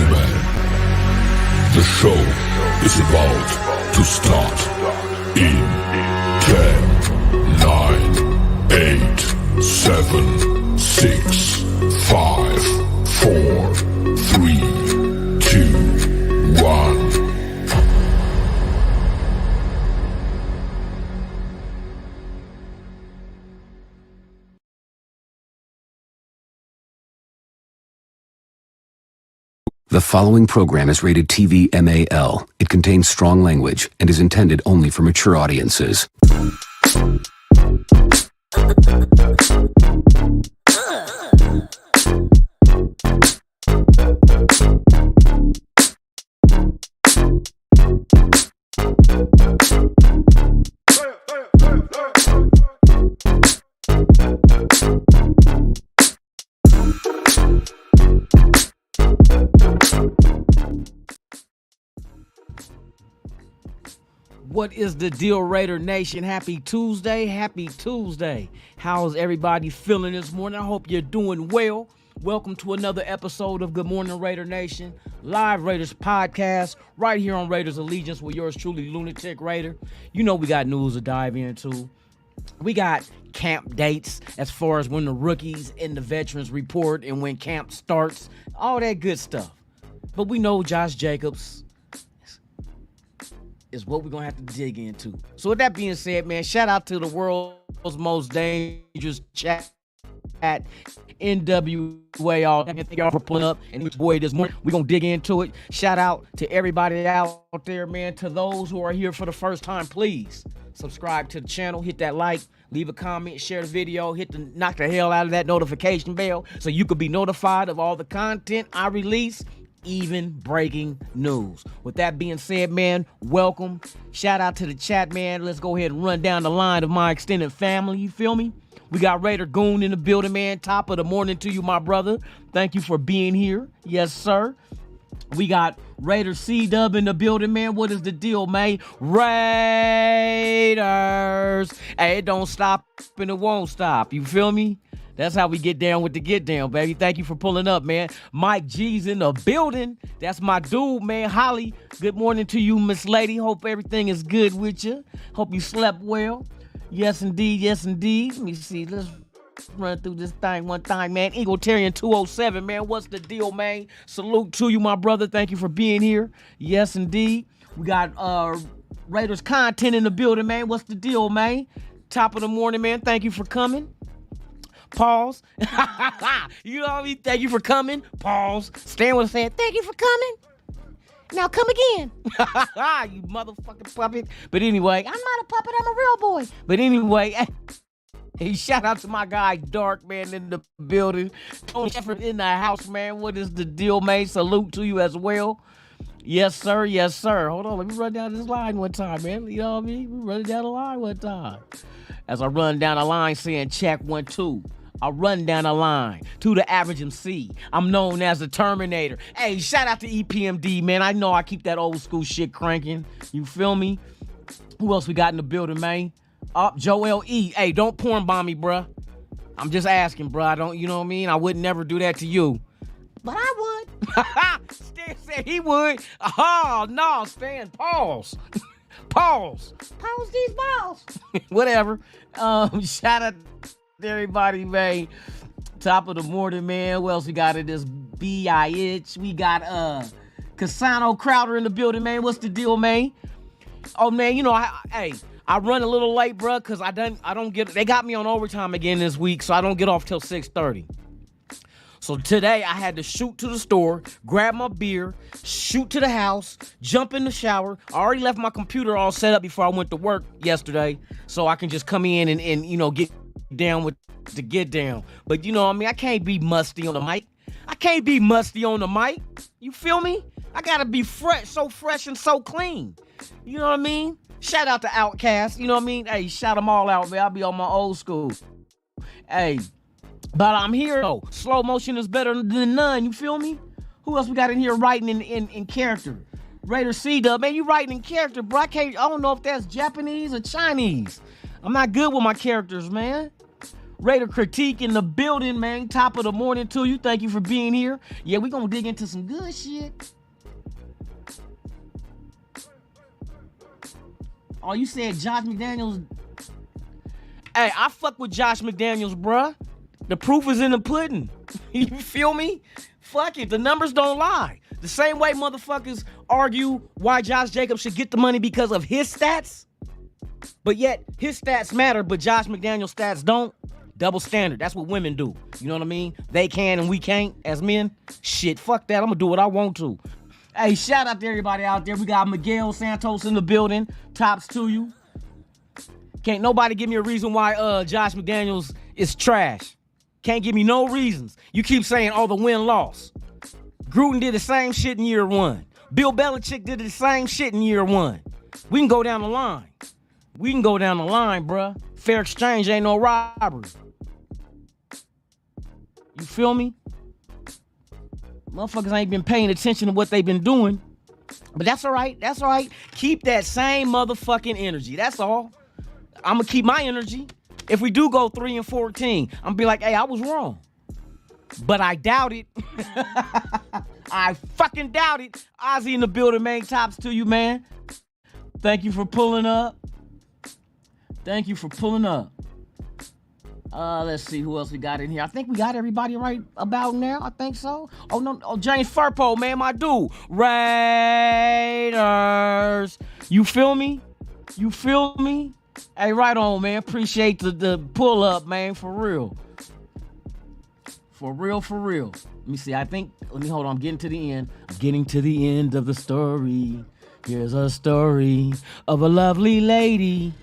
gentlemen, the show is about to start in 10, 9, 8, 7, 6, 5, 4, 3, 2, 1. The following program is rated TV MAL. It contains strong language and is intended only for mature audiences. What is the deal, Raider Nation? Happy Tuesday. Happy Tuesday. How's everybody feeling this morning? I hope you're doing well. Welcome to another episode of Good Morning Raider Nation, live Raiders podcast, right here on Raiders Allegiance with yours truly, Lunatic Raider. You know we got news to dive into. We got camp dates as far as when the rookies and the veterans report and when camp starts, all that good stuff. But we know Josh Jacobs is what we're going to have to dig into. So with that being said, man, shout out to the world's most dangerous chat at NWA. All thank y'all for pulling up. And boy, this morning, we're going to dig into it. Shout out to everybody out there, man. To those who are here for the first time, please subscribe to the channel, hit that like, leave a comment, share the video, knock the hell out of that notification bell so you could be notified of all the content I release, even breaking news. With that being said, man, welcome. Shout out to the chat, man. Let's go ahead and run down the line of my extended family. You feel me? We got Raider Goon in the building, man. Top of the morning to you, my brother. Thank you for being here. Yes, sir. We got Raider C-Dub in the building, man. What is the deal, man? Raiders. Hey, it don't stop and it won't stop. You feel me? That's how we get down with the get down, baby. Thank you for pulling up, man. Mike G's in the building. That's my dude, man. Holly, good morning to you, Miss Lady. Hope everything is good with you. Hope you slept well. Yes, indeed. Yes, indeed. Let me see. Let's run through this thing one time, man. Eagletarian 207, man. What's the deal, man? Salute to you, my brother. Thank you for being here. Yes, indeed. We got Raiders content in the building, man. What's the deal, man? Top of the morning, man. Thank you for coming. Pause. You know what I mean? Thank you for coming. Pause. Stan was saying, thank you for coming. Now come again. You motherfucking puppet. But anyway, I'm not a puppet. I'm a real boy. But anyway, hey, shout out to my guy Dark, man, in the building. Tony Shepard in the house, man. What is the deal, man? Salute to you as well. Yes, sir. Yes, sir. Hold on. Let me run down this line one time, man. You know what I mean? We run down the line one time. As I run down the line saying check 1, 2. I run down the line to the average MC. I'm known as the Terminator. Hey, shout out to EPMD, man. I know I keep that old school shit cranking. You feel me? Who else we got in the building, man? Joel E. Hey, don't porn bomb me, bruh. I'm just asking, bruh. I don't, you know what I mean? I would never do that to you. But I would. Stan said he would. Oh, no, Stan, pause. Pause. Pause these balls. Whatever. Shout out everybody, man. Top of the morning, man. What else we got in this B.I.H.? We got Cassano Crowder in the building, man. What's the deal, man? Oh, man, you know, I run a little late, bro, because they got me on overtime again this week, so I don't get off till 6:30. So today I had to shoot to the store, grab my beer, shoot to the house, jump in the shower. I already left my computer all set up before I went to work yesterday, so I can just come in and you know, get down with the get down. But you know what I mean? I can't be musty on the mic. You feel me? I gotta be fresh, so fresh and so clean. You know what I mean? Shout out to Outkast. You know what I mean? Hey, shout them all out, man. I'll be on my old school. Hey, but I'm here though. Slow motion is better than none. You feel me? Who else we got in here writing in character? Raider C-Dub, man, you writing in character, bro. I don't know if that's Japanese or Chinese. I'm not good with my characters, man. Raider Critique in the building, man. Top of the morning to you. Thank you for being here. Yeah, we gonna dig into some good shit. Oh, you said Josh McDaniels. Hey, I fuck with Josh McDaniels, bruh. The proof is in the pudding. You feel me? Fuck it. The numbers don't lie. The same way motherfuckers argue why Josh Jacobs should get the money because of his stats, but yet his stats matter, but Josh McDaniels' stats don't. Double standard. That's what women do. You know what I mean? They can and we can't as men. Shit, fuck that. I'm gonna do what I want to. Hey, shout out to everybody out there. We got Miguel Santos in the building. Tops to you. Can't nobody give me a reason why Josh McDaniels is trash. Can't give me no reasons. You keep saying, oh, the win-loss. Gruden did the same shit in year one. Bill Belichick did the same shit in year one. We can go down the line. We can go down the line, bruh. Fair exchange ain't no robbery. You feel me? Motherfuckers ain't been paying attention to what they've been doing. But that's all right. That's all right. Keep that same motherfucking energy. That's all. I'm going to keep my energy. If we do go 3-14, I'm going to be like, hey, I was wrong. But I doubt it. I fucking doubt it. Ozzy in the building, man. Tops to you, man. Thank you for pulling up. Thank you for pulling up. Let's see who else we got in here. I think we got everybody right about now. I think so. Oh, no. Oh, James Furpo, man, my dude. Raiders. You feel me? You feel me? Hey, right on, man. Appreciate the pull up, man. For real. For real, for real. Let me see. Let me hold on. I'm getting to the end. I'm getting to the end of the story. Here's a story of a lovely lady.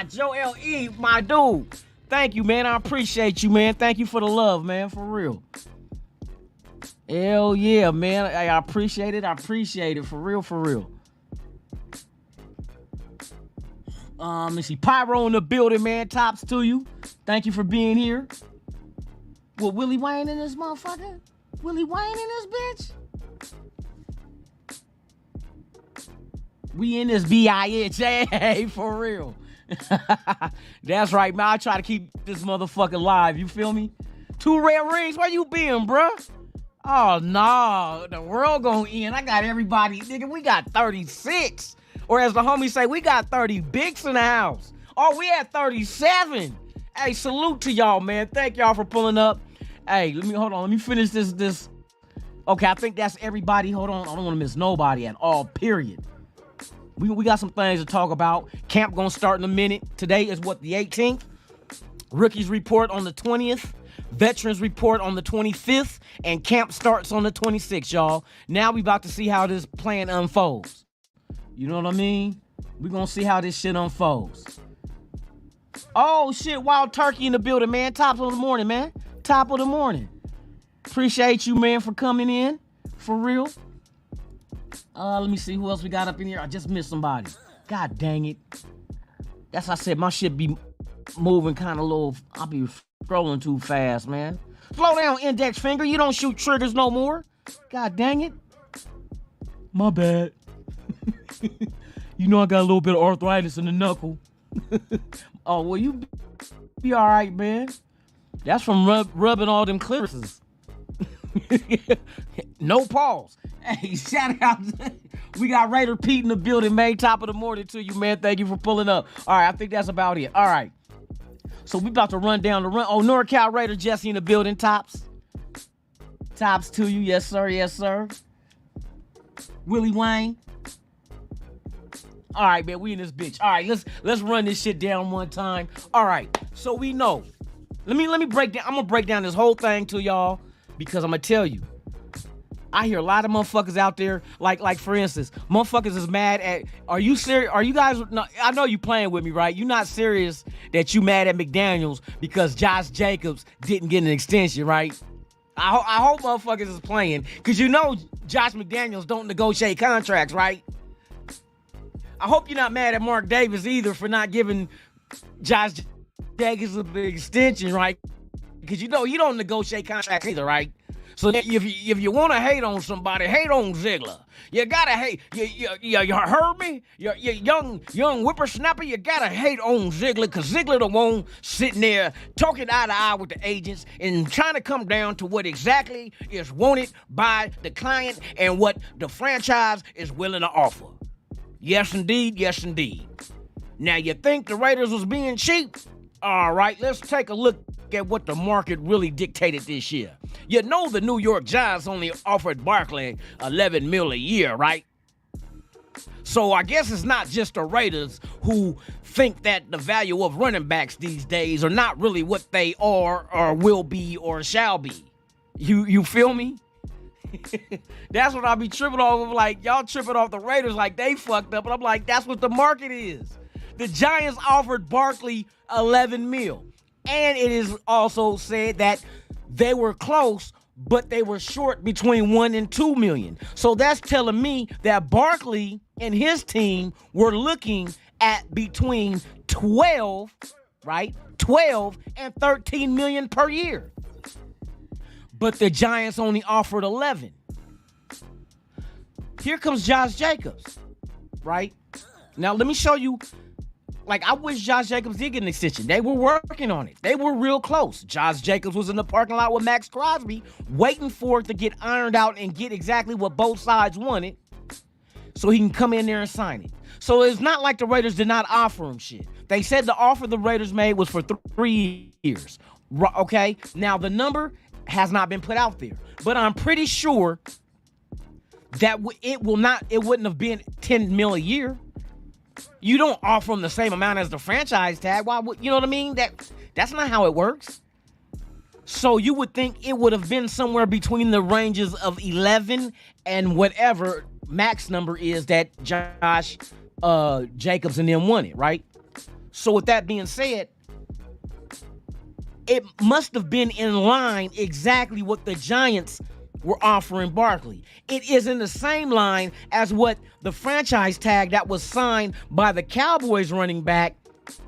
Joel E, my dude. Thank you, man. I appreciate you, man. Thank you for the love, man. For real. Hell yeah, man. I appreciate it. I appreciate it. For real, for real. Let's see. Pyro in the building, man. Tops to you. Thank you for being here. What, Willie Wayne in this motherfucker? Willie Wayne in this bitch? We in this bitch, for real. That's right, man. I try to keep this motherfucker live. You feel me? 2 red rings. Where you been, bruh? Oh, no. The world gonna end. I got everybody. Nigga, we got 36. Or as the homies say, we got 30 bigs in the house. Oh, we at 37. Hey, salute to y'all, man. Thank y'all for pulling up. Hey, hold on. Let me finish this. Okay, I think that's everybody. Hold on. I don't want to miss nobody at all, period. We got some things to talk about. Camp gonna start in a minute. Today is what, the 18th? Rookies report on the 20th. Veterans report on the 25th. And camp starts on the 26th, y'all. Now we about to see how this plan unfolds. You know what I mean? We gonna see how this shit unfolds. Oh, shit. Wild Turkey in the building, man. Top of the morning, man. Top of the morning. Appreciate you, man, for coming in. For real. Let me see who else we got up in here. I just missed somebody. God dang it. That's why I said my shit be moving kind of low. I'll be scrolling too fast, man. Slow down, index finger. You don't shoot triggers no more. God dang it. My bad. You know I got a little bit of arthritis in the knuckle. Oh, well, you be all right, man. That's from rubbing all them clearances. No pause. Hey, shout out. We got Raider Pete in the building, man. Top of the morning to you, man. Thank you for pulling up. All right, I think that's about it. All right. So we about to run down the run. Oh, NorCal Raider Jesse in the building. Tops. Tops to you. Yes, sir. Yes, sir. Willie Wayne. All right, man. We in this bitch. All right, let's run this shit down one time. All right. So we know. Let me break down. I'm gonna break down this whole thing to y'all because I'm gonna tell you. I hear a lot of motherfuckers out there, like for instance, motherfuckers is mad at, are you serious? Are you guys, no, I know you playing with me, right? You're not serious that you mad at McDaniels because Josh Jacobs didn't get an extension, right? I hope motherfuckers is playing, because you know Josh McDaniels don't negotiate contracts, right? I hope you're not mad at Mark Davis either for not giving Josh Jacobs an extension, right? Because you know you don't negotiate contracts either, right? So if you want to hate on somebody, hate on Ziggler. You gotta hate. You heard me? You young whippersnapper. You gotta hate on Ziggler, because Ziggler the one sitting there talking eye to eye with the agents and trying to come down to what exactly is wanted by the client and what the franchise is willing to offer. Yes, indeed. Yes, indeed. Now, you think the Raiders was being cheap? All right, let's take a look at what the market really dictated this year. You know the New York Giants only offered Barkley $11 million a year, right? So I guess it's not just the Raiders who think that the value of running backs these days are not really what they are or will be or shall be. You feel me? That's what I be tripping off of. Like, y'all tripping off the Raiders like they fucked up. And I'm like, that's what the market is. The Giants offered Barkley $11 million. And it is also said that they were close, but they were short between $1 and $2 million. So that's telling me that Barkley and his team were looking at between 12 and 13 million per year. But the Giants only offered 11. Here comes Josh Jacobs, right? Now let me show you. Like, I wish Josh Jacobs did get an extension. They were working on it. They were real close. Josh Jacobs was in the parking lot with Max Crosby, waiting for it to get ironed out and get exactly what both sides wanted so he can come in there and sign it. So it's not like the Raiders did not offer him shit. They said the offer the Raiders made was for 3 years. Okay? Now, the number has not been put out there, but I'm pretty sure that it wouldn't have been $10 million a year. You don't offer them the same amount as the franchise tag. Why would, you know what I mean? That's not how it works. So you would think it would have been somewhere between the ranges of 11 and whatever max number is that Josh Jacobs and them wanted, right? So with that being said, it must have been in line exactly what the Giants were offering Barkley. It is in the same line as what the franchise tag that was signed by the Cowboys running back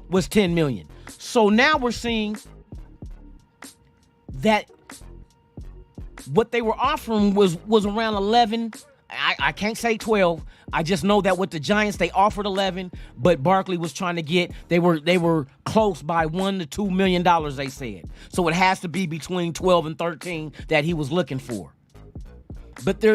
was $10 million. So now we're seeing that what they were offering was around 11. I can't say 12. I just know that with the Giants, they offered 11, but Barkley was trying to get, they were close by $1 to $2 million, they said. So it has to be between 12 and 13 that he was looking for. But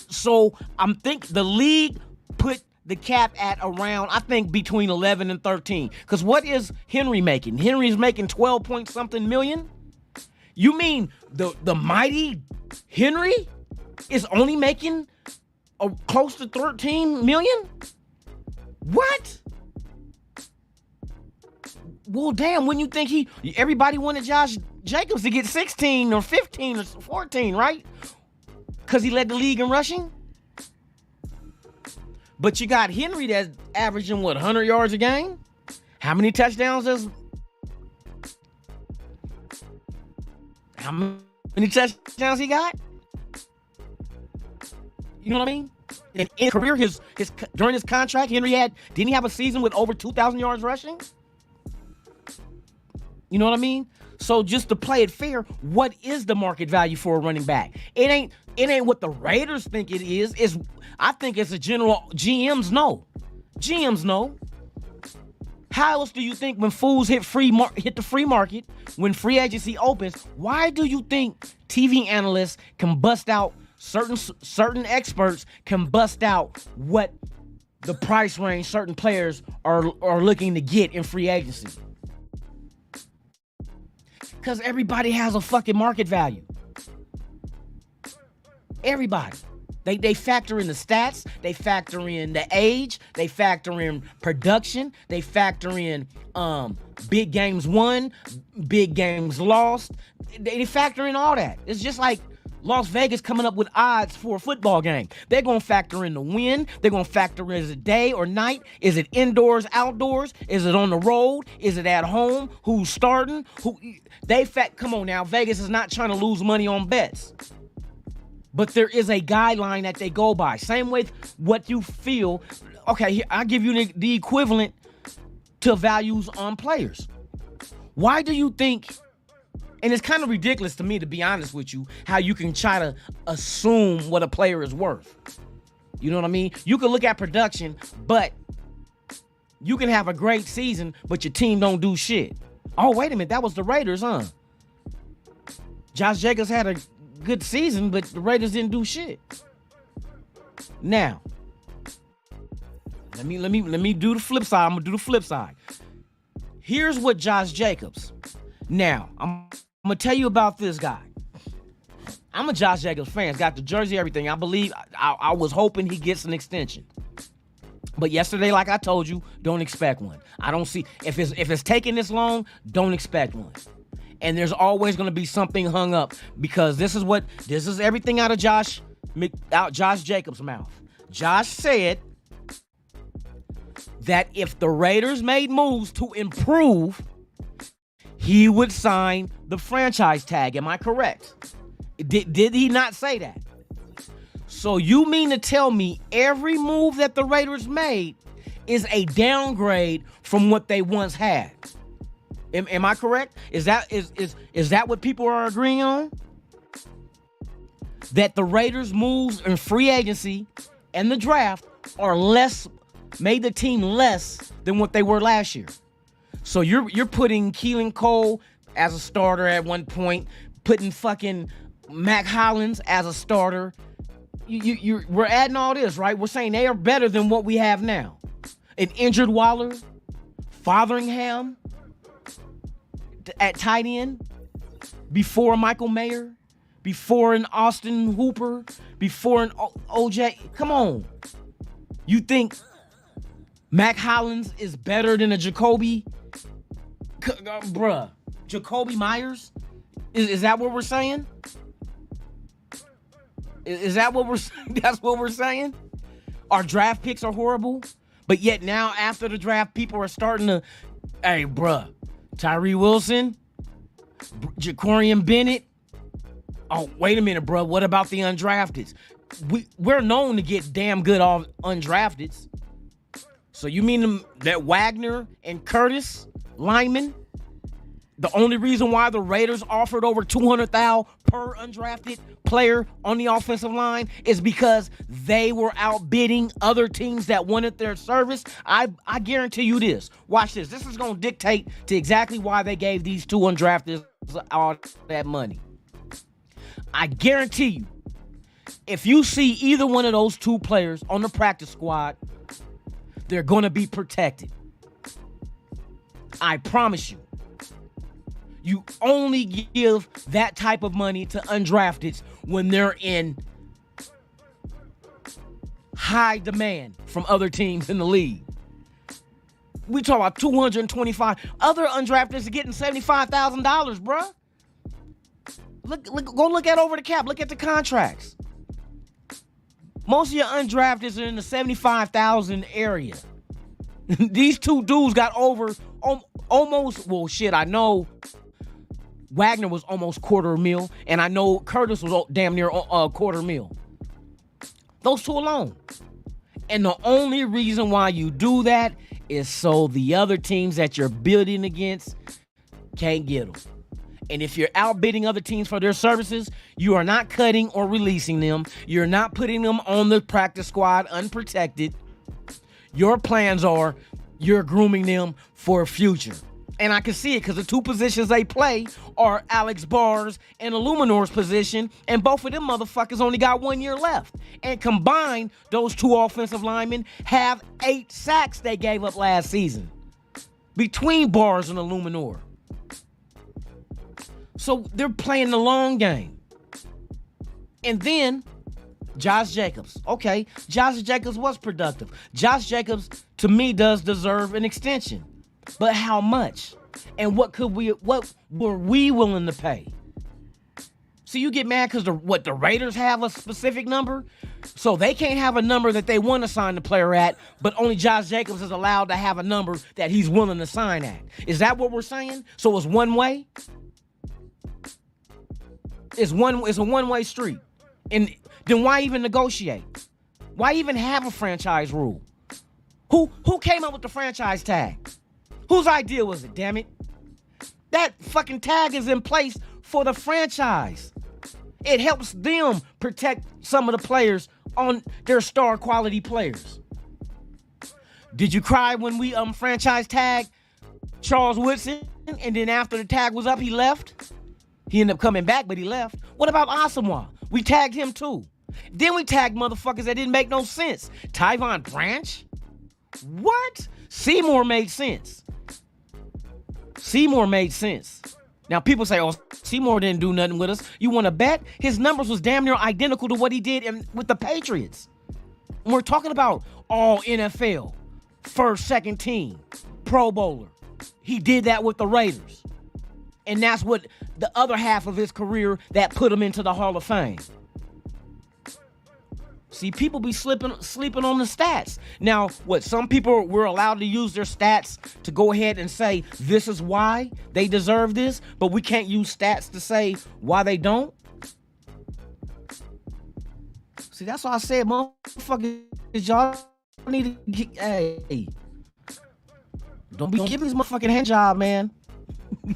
so I'm think the league put the cap at around, I think, between 11 and 13. Because what is Henry making? Henry's making 12 point something million. You mean the mighty Henry is only making close to 13 million? What? Well, damn, when you think everybody wanted Josh Jacobs to get 16 or 15 or 14, right? Because he led the league in rushing. But you got Henry that's averaging, 100 yards a game? How many touchdowns he got? You know what I mean? In career, during his contract, didn't he have a season with over 2,000 yards rushing? You know what I mean? So just to play it fair, what is the market value for a running back? It ain't what the Raiders think it is. I think it's a general. GMs know. GMs know. How else do you think when fools hit the free market, when free agency opens, why do you think TV analysts can bust out, certain experts can bust out what the price range certain players are looking to get in free agency? Because everybody has a fucking market value. Everybody. They factor in the stats, they factor in the age, they factor in production, they factor in big games won, big games lost. They factor in all that. It's just like Las Vegas coming up with odds for a football game. They're going to factor in the win. They're going to factor in, is it day or night? Is it indoors, outdoors? Is it on the road? Is it at home? Who's starting? Come on now, Vegas is not trying to lose money on bets. But there is a guideline that they go by. Same with what you feel. Okay, here, I'll give you the equivalent to values on players. Why do you think And it's kind of ridiculous to me, to be honest with you, how you can try to assume what a player is worth. You know what I mean? You can look at production, but you can have a great season, but your team don't do shit. Oh, wait a minute. That was the Raiders, huh? Josh Jacobs had a good season, but the Raiders didn't do shit. Now, let me do the flip side. I'm gonna do the flip side. Here's what Josh Jacobs. Now, I'm gonna tell you about this guy. I'm a Josh Jacobs fan. Got the jersey, everything. I believe I was hoping he gets an extension. But yesterday, like I told you, don't expect one. I don't see if it's taking this long, don't expect one. And there's always going to be something hung up, because this is everything out of Josh Jacobs' mouth. Josh said that if the Raiders made moves to improve, he would sign the franchise tag. Am I correct? Did he not say that? So you mean to tell me every move that the Raiders made is a downgrade from what they once had? Am I correct? Is that what people are agreeing on? That the Raiders' moves in free agency and the draft are made the team less than what they were last year. So you're putting Keelan Cole as a starter at one point, putting fucking Mac Hollins as a starter. We're adding all this, right? We're saying they are better than what we have now. An injured Waller, Fotheringham at tight end, before Michael Mayer, before an Austin Hooper, before an OJ. Come on. You think Mac Hollins is better than a Jacoby? Bruh, Jacoby Myers? Is that what we're saying? Is that what that's what we're saying? Our draft picks are horrible, but yet now after the draft, people are starting to, hey, bruh, Tyree Wilson, Jacorian Bennett. Oh, wait a minute, bruh. What about the undrafteds? We're known to get damn good off undrafteds. So you mean that Wagner and Curtis Lyman, the only reason why the Raiders offered over $200,000 per undrafted player on the offensive line is because they were outbidding other teams that wanted their service? I guarantee you this. Watch this. This is going to dictate to exactly why they gave these two undrafted all that money. I guarantee you, if you see either one of those two players on the practice squad, they're going to be protected. I promise you. You only give that type of money to undrafteds when they're in high demand from other teams in the league. We talk about 225. Other undrafteds are getting $75,000, bruh. Go look at over the cap. Look at the contracts. Most of your undrafteds are in the 75,000 area. These two dudes got over almost, well, shit, I know Wagner was almost $250,000, and I know Curtis was damn near $250,000. Those two alone. And the only reason why you do that is so the other teams that you're building against can't get them. And if you're outbidding other teams for their services, you are not cutting or releasing them. You're not putting them on the practice squad unprotected. Your plans are you're grooming them for a future. And I can see it because the two positions they play are Alex Barr's and Illuminor's position, and both of them motherfuckers only got 1 year left. And combined, those two offensive linemen have 8 sacks they gave up last season between Barr's and Illuminor. So they're playing the long game. And then Josh Jacobs. Okay, Josh Jacobs was productive. Josh Jacobs, to me, does deserve an extension. But how much? And what were we willing to pay? So you get mad because the Raiders have a specific number? So they can't have a number that they want to sign the player at, but only Josh Jacobs is allowed to have a number that he's willing to sign at. Is that what we're saying? So it's one way? It's a one-way street. And then why even negotiate? Why even have a franchise rule? Who came up with the franchise tag? Whose idea was it, damn it? That fucking tag is in place for the franchise. It helps them protect some of the players on their star quality players. Did you cry when we franchise tagged Charles Woodson, and then after the tag was up, he left? He ended up coming back, but he left. What about Asamoah? We tagged him too. Then we tagged motherfuckers that didn't make no sense. Tyvon Branch? What? Seymour made sense. Seymour made sense. Now people say, oh, Seymour didn't do nothing with us. You want to bet? His numbers was damn near identical to what he did with the Patriots. And we're talking about all NFL, first, second team, Pro Bowler. He did that with the Raiders. And that's what the other half of his career that put him into the Hall of Fame. See, people be sleeping on the stats. Now, some people were allowed to use their stats to go ahead and say, this is why they deserve this, but we can't use stats to say why they don't. See, that's why I said, motherfuckers, y'all need to get, hey, don't be giving this motherfucking hand job, man.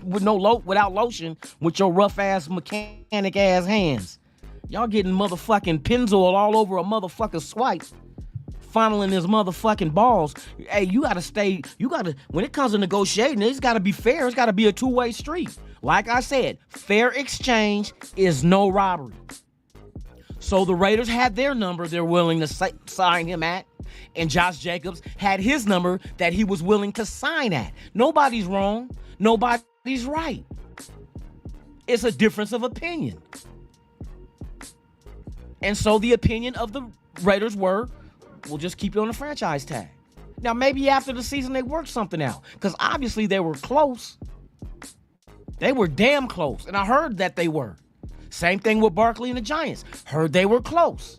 Without lotion, with your rough ass mechanic ass hands. Y'all getting motherfucking Pennzoil all over a motherfucker swipe, funneling his motherfucking balls. Hey, when it comes to negotiating, it's gotta be fair. It's gotta be a two-way street. Like I said, fair exchange is no robbery. So the Raiders had their number they're willing to sign him at, and Josh Jacobs had his number that he was willing to sign at. Nobody's wrong. Nobody's right. It's a difference of opinion. And so the opinion of the Raiders we'll just keep you on the franchise tag. Now, maybe after the season they worked something out, because obviously they were close. They were damn close, and I heard that they were. Same thing with Barkley and the Giants. Heard they were close.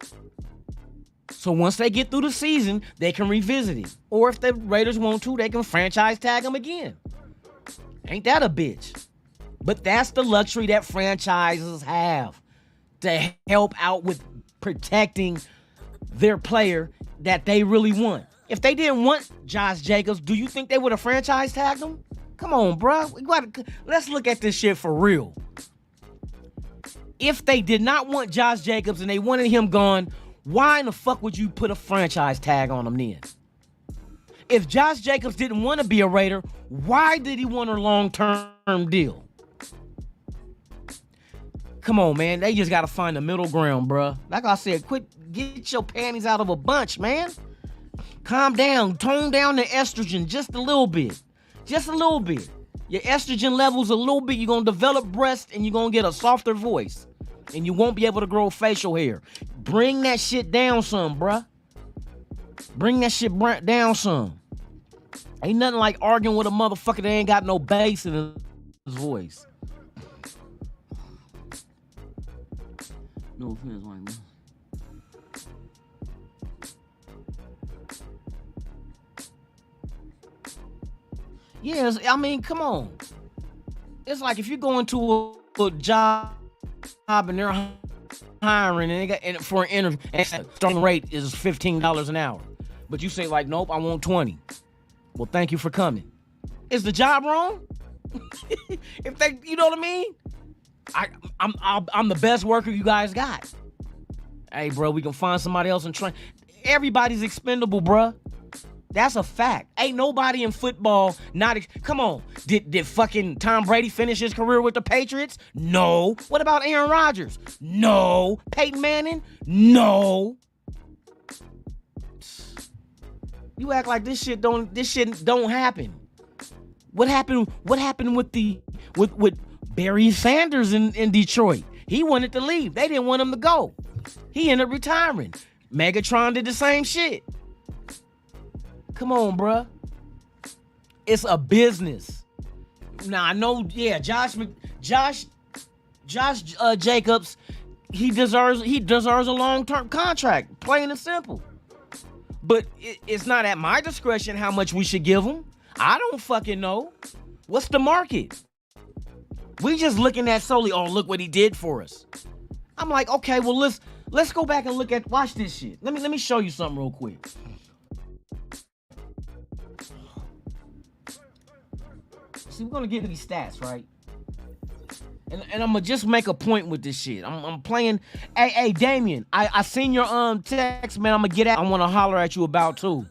So once they get through the season, they can revisit it. Or if the Raiders want to, they can franchise tag them again. Ain't that a bitch? But that's the luxury that franchises have, to help out with protecting their player that they really want. If they didn't want Josh Jacobs, do you think they would have franchise tagged him? Come on, bro. Let's look at this shit for real. If they did not want Josh Jacobs and they wanted him gone, why in the fuck would you put a franchise tag on him then? If Josh Jacobs didn't want to be a Raider, why did he want a long-term deal? Come on, man. They just got to find the middle ground, bruh. Like I said, get your panties out of a bunch, man. Calm down. Tone down the estrogen just a little bit. Just a little bit. Your estrogen levels a little bit. You're going to develop breasts and you're going to get a softer voice. And you won't be able to grow facial hair. Bring that shit down some, bruh. Bring that shit down some. Ain't nothing like arguing with a motherfucker that ain't got no bass in his voice. No offense, white man. Yes, I mean, come on. It's like if you go into a job and they're hiring and for an interview, and starting rate is $15 an hour, but you say like, nope, I want 20. Well, thank you for coming. Is the job wrong? If they, you know what I mean? I'm the best worker you guys got. Hey, bro, we can find somebody else and train. Everybody's expendable, bro. That's a fact. Ain't nobody in football come on. Did fucking Tom Brady finish his career with the Patriots? No. What about Aaron Rodgers? No. Peyton Manning? No. You act like this shit don't happen. What happened with Barry Sanders in Detroit? He wanted to leave. They didn't want him to go. He ended up retiring. Megatron did the same shit. Come on, bruh. It's a business. Now I know, yeah, Josh Jacobs, he deserves a long-term contract, plain and simple. But it's not at my discretion how much we should give him. I don't fucking know. What's the market? We just looking at solely, oh, look what he did for us. I'm like, okay, well, let's go back and watch this shit. Let me show you something real quick. See, we're gonna get these stats, right? And I'm gonna just make a point with this shit. I'm playing. Hey, Damien, I seen your text, man. I'm gonna get at. I want to holler at you about too.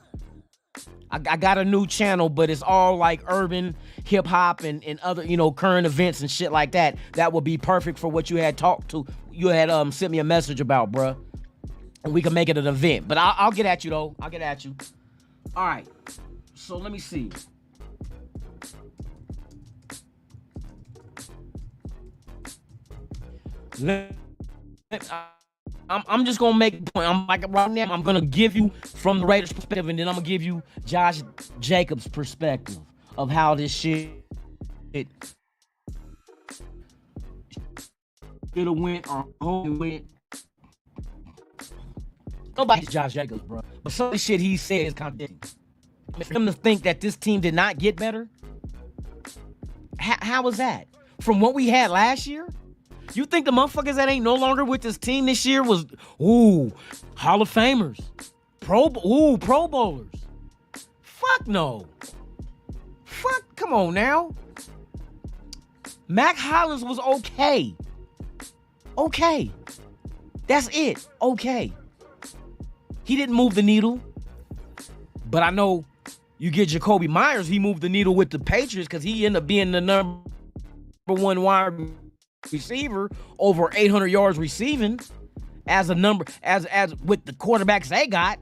I got a new channel, but it's all like urban hip hop and other, current events and shit like that. That would be perfect for what you had talked to. You had sent me a message about, bruh. And we can make it an event. But I'll get at you though. I'll get at you. All right. So let me see. I'm just gonna make a point. I'm like right now. I'm gonna give you from the Raiders' perspective, and then I'm gonna give you Josh Jacobs' perspective of how this shit should have went or went. Nobody's Josh Jacobs, bro. But some of the shit he said is contradicting. For him to think that this team did not get better, how was that? From what we had last year? You think the motherfuckers that ain't no longer with this team this year was, Hall of Famers, Pro Bowlers? Fuck no. Fuck, come on now. Mac Hollins was okay. Okay. That's it. Okay. He didn't move the needle. But I know you get Jacoby Myers, he moved the needle with the Patriots because he ended up being the number one wide receiver, over 800 yards receiving as with the quarterbacks they got.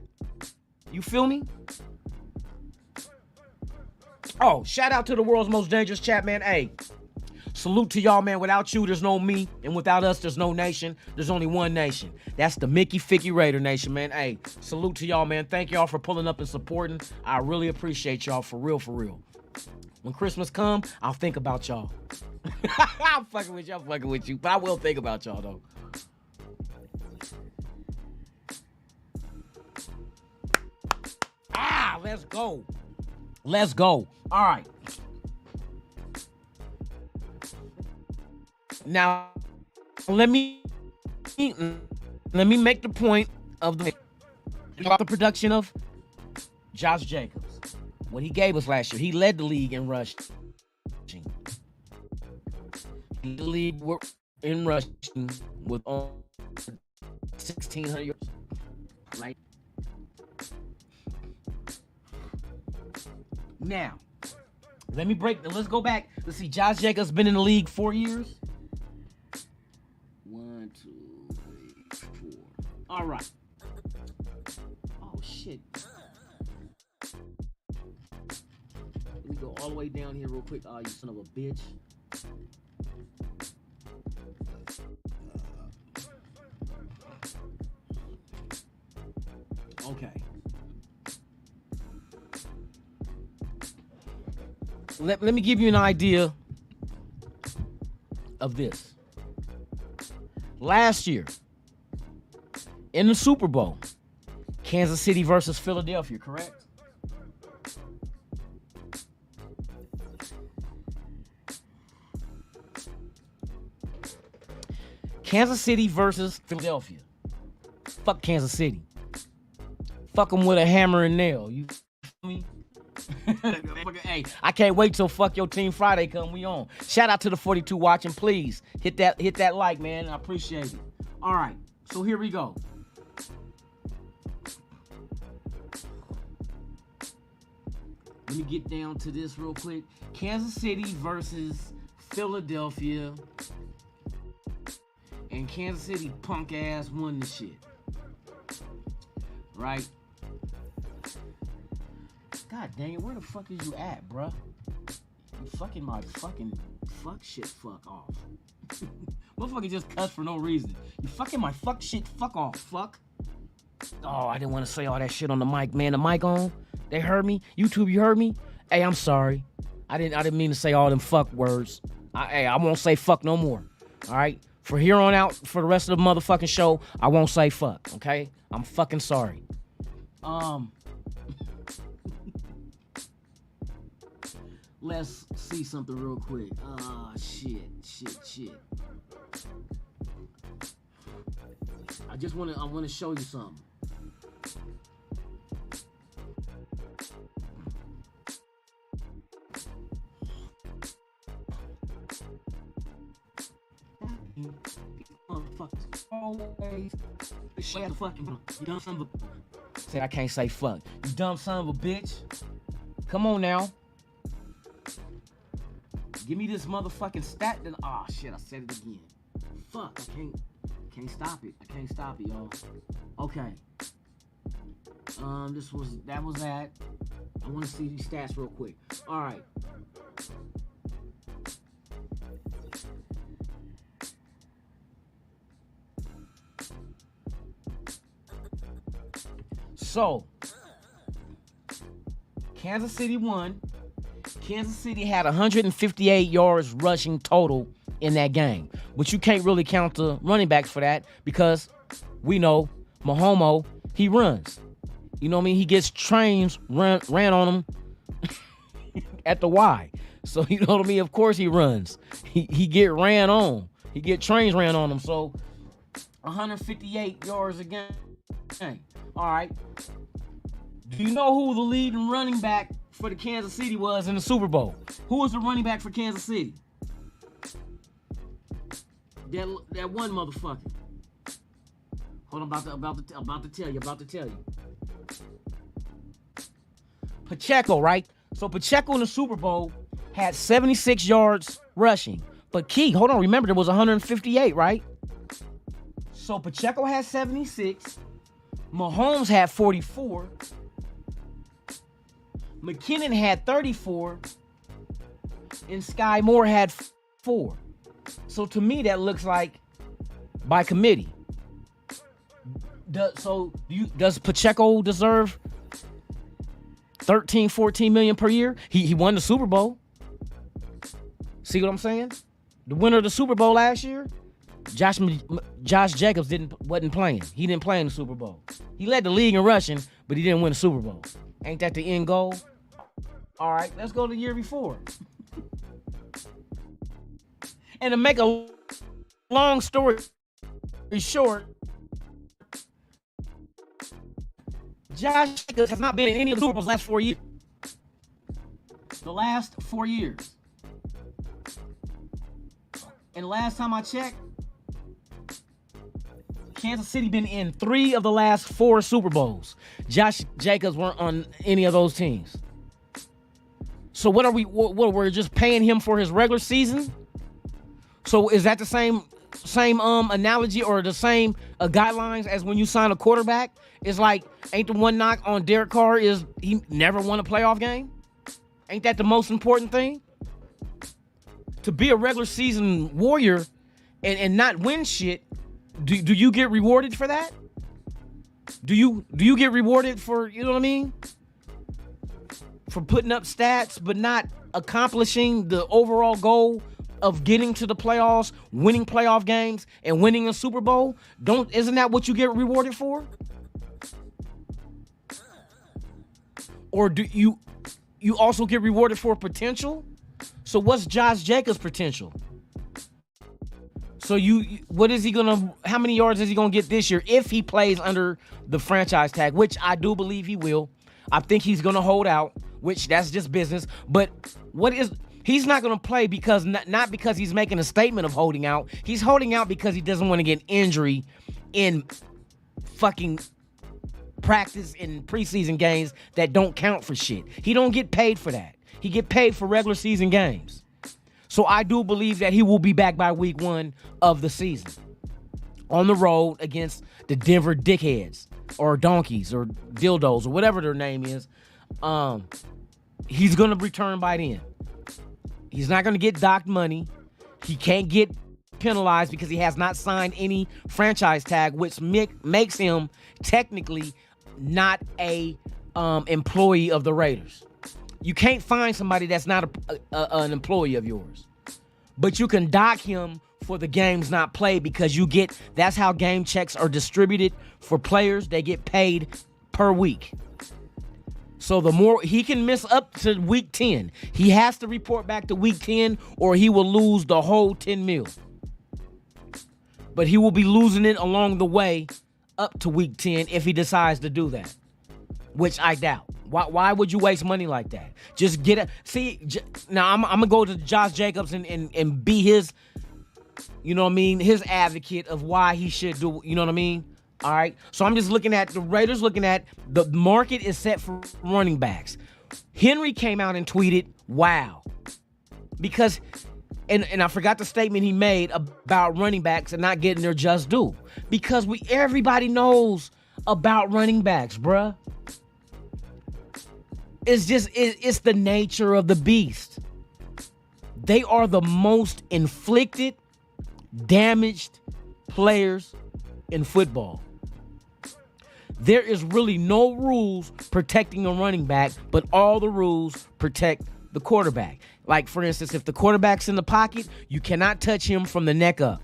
You feel me? Oh, shout out to the world's most dangerous chat, man. Hey, salute to y'all, man. Without you, there's no me. And without us, there's no nation. There's only one nation. That's the Mickey Ficky Raider Nation, man. Hey, salute to y'all, man. Thank y'all for pulling up and supporting. I really appreciate y'all, for real, for real. When Christmas come, I'll think about y'all. I'm fucking with you, but I will think about y'all, though. Let's go. Let's go. All right. Now, let me make the point of the production of Josh Jacobs. What he gave us last year, he led the league in rushing. He led the league in rushing with 1,600 yards. Right now, let's go back. Let's see. Josh Jacobs been in the league 4 years. 1, 2, 3, 4. All right. Oh shit. Let me go all the way down here real quick. Oh, you son of a bitch. Okay. Let me give you an idea of this. Last year, in the Super Bowl, Kansas City versus Philadelphia, correct? Kansas City versus Philadelphia. Fuck Kansas City. Fuck them with a hammer and nail. You feel me? Hey, I can't wait till Fuck Your Team Friday come. We on. Shout out to the 42 watching. Please hit that like, man. I appreciate it. All right, so here we go. Let me get down to this real quick. Kansas City versus Philadelphia. And Kansas City punk ass won the shit. Right? God dang it, where the fuck is you at, bruh? You fucking my fucking fuck shit fuck off. Motherfucker just cuss for no reason. You fucking my fuck shit fuck off, fuck. Oh, I didn't want to say all that shit on the mic, man. The mic on? They heard me? YouTube, you heard me? Hey, I'm sorry. I didn't mean to say all them fuck words. I won't say fuck no more. All right? For here on out, for the rest of the motherfucking show, I won't say fuck, okay? I'm fucking sorry. Let's see something real quick. Shit. I want to show you something. motherfuckers always shut the fucking up. You dumb son of a... Said I can't say fuck. You dumb son of a bitch. Come on now. Give me this motherfucking stat. Then shit, I said it again. Fuck, I can't stop it. I can't stop it, y'all. Okay. That was that. I want to see these stats real quick. All right. So, Kansas City won. Kansas City had 158 yards rushing total in that game. But you can't really count the running backs for that because we know Mahomes, he runs. You know what I mean? He gets trains ran on him at the Y. So, you know what I mean? Of course he runs. He get ran on. He get trains ran on him. So, 158 yards a game. All right. Do you know who the leading running back for the Kansas City was in the Super Bowl? Who was the running back for Kansas City? That one motherfucker. Hold on, about to tell you. Pacheco, right? So Pacheco in the Super Bowl had 76 yards rushing. But hold on, remember there was 158, right? So Pacheco had 76. Mahomes had 44. McKinnon had 34. And Sky Moore had 4. So to me, that looks like by committee. Does Pacheco deserve 13, 14 million per year? He won the Super Bowl. See what I'm saying? The winner of the Super Bowl last year, Josh Jacobs wasn't playing. He didn't play in the Super Bowl. He led the league in rushing, but he didn't win the Super Bowl. Ain't that the end goal? All right, let's go to the year before. And to make a long story short, Josh Jacobs has not been in any of the Super Bowls the last 4 years. The last 4 years. And last time I checked, Kansas City been in 3 of the last 4 Super Bowls. Josh Jacobs weren't on any of those teams. So what we're just paying him for his regular season? So is that the same analogy or the same guidelines as when you sign a quarterback? It's like, ain't the one knock on Derek Carr is he never won a playoff game? Ain't that the most important thing? To be a regular season warrior and not win shit, do you get rewarded for that? Do you get rewarded for, you know what I mean? For putting up stats but not accomplishing the overall goal of getting to the playoffs, winning playoff games, and winning a Super Bowl? Isn't that what you get rewarded for? Or do you also get rewarded for potential? So what's Josh Jacobs' potential? So how many yards is he gonna get this year if he plays under the franchise tag, which I do believe he will. I think he's gonna hold out, which that's just business. But he's not gonna play because not because he's making a statement of holding out. He's holding out because he doesn't want to get injury in fucking practice in preseason games that don't count for shit. He don't get paid for that. He get paid for regular season games. So I do believe that he will be back by week 1 of the season on the road against the Denver Dickheads or Donkeys or Dildos or whatever their name is. He's going to return by then. He's not going to get docked money. He can't get penalized because he has not signed any franchise tag, which makes him technically not a employee of the Raiders. You can't find somebody that's not an employee of yours. But you can dock him for the games not played because that's how game checks are distributed for players. They get paid per week. So the more he can miss up to week 10, he has to report back to week 10 or he will lose the whole 10 mil. But he will be losing it along the way up to week 10 if he decides to do that, which I doubt. Why would you waste money like that? Just get it. See, now I'm going to go to Josh Jacobs and be his you know what I mean, his advocate of why he should do, you know what I mean? All right. So I'm just looking at the Raiders, looking at the market is set for running backs. Henry came out and tweeted, wow. Because, and I forgot the statement he made about running backs and not getting their just due. Because everybody knows about running backs, bruh. It's the nature of the beast. They are the most inflicted, damaged players in football. There is really no rules protecting a running back, but all the rules protect the quarterback. Like, for instance, if the quarterback's in the pocket, you cannot touch him from the neck up.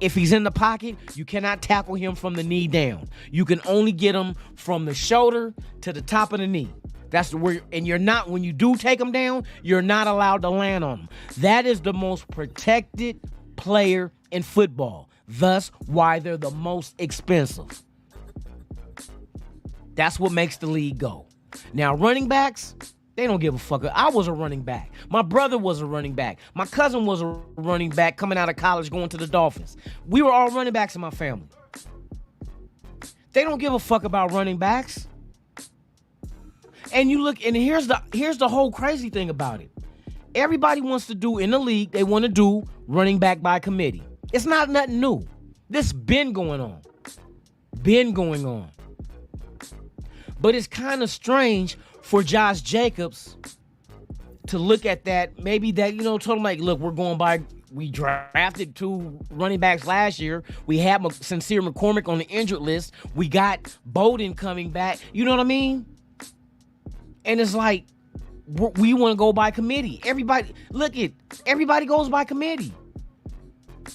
If he's in the pocket, you cannot tackle him from the knee down. You can only get him from the shoulder to the top of the knee. That's where, and you're not, when you do take him down, you're not allowed to land on him. That is the most protected player in football. Thus, why they're the most expensive. That's what makes the league go. Now, running backs, they don't give a fuck. I was a running back. My brother was a running back. My cousin was a running back coming out of college going to the Dolphins. We were all running backs in my family. They don't give a fuck about running backs. And you look, and here's the whole crazy thing about it. Everybody wants to do in the league, they want to do running back by committee. It's not nothing new. This been going on. Been going on. But it's kind of strange for Josh Jacobs to look at that, maybe that, told him like, look, we drafted 2 running backs last year. We had Sincere McCormick on the injured list. We got Bowden coming back. You know what I mean? And it's like, we want to go by committee. Everybody goes by committee.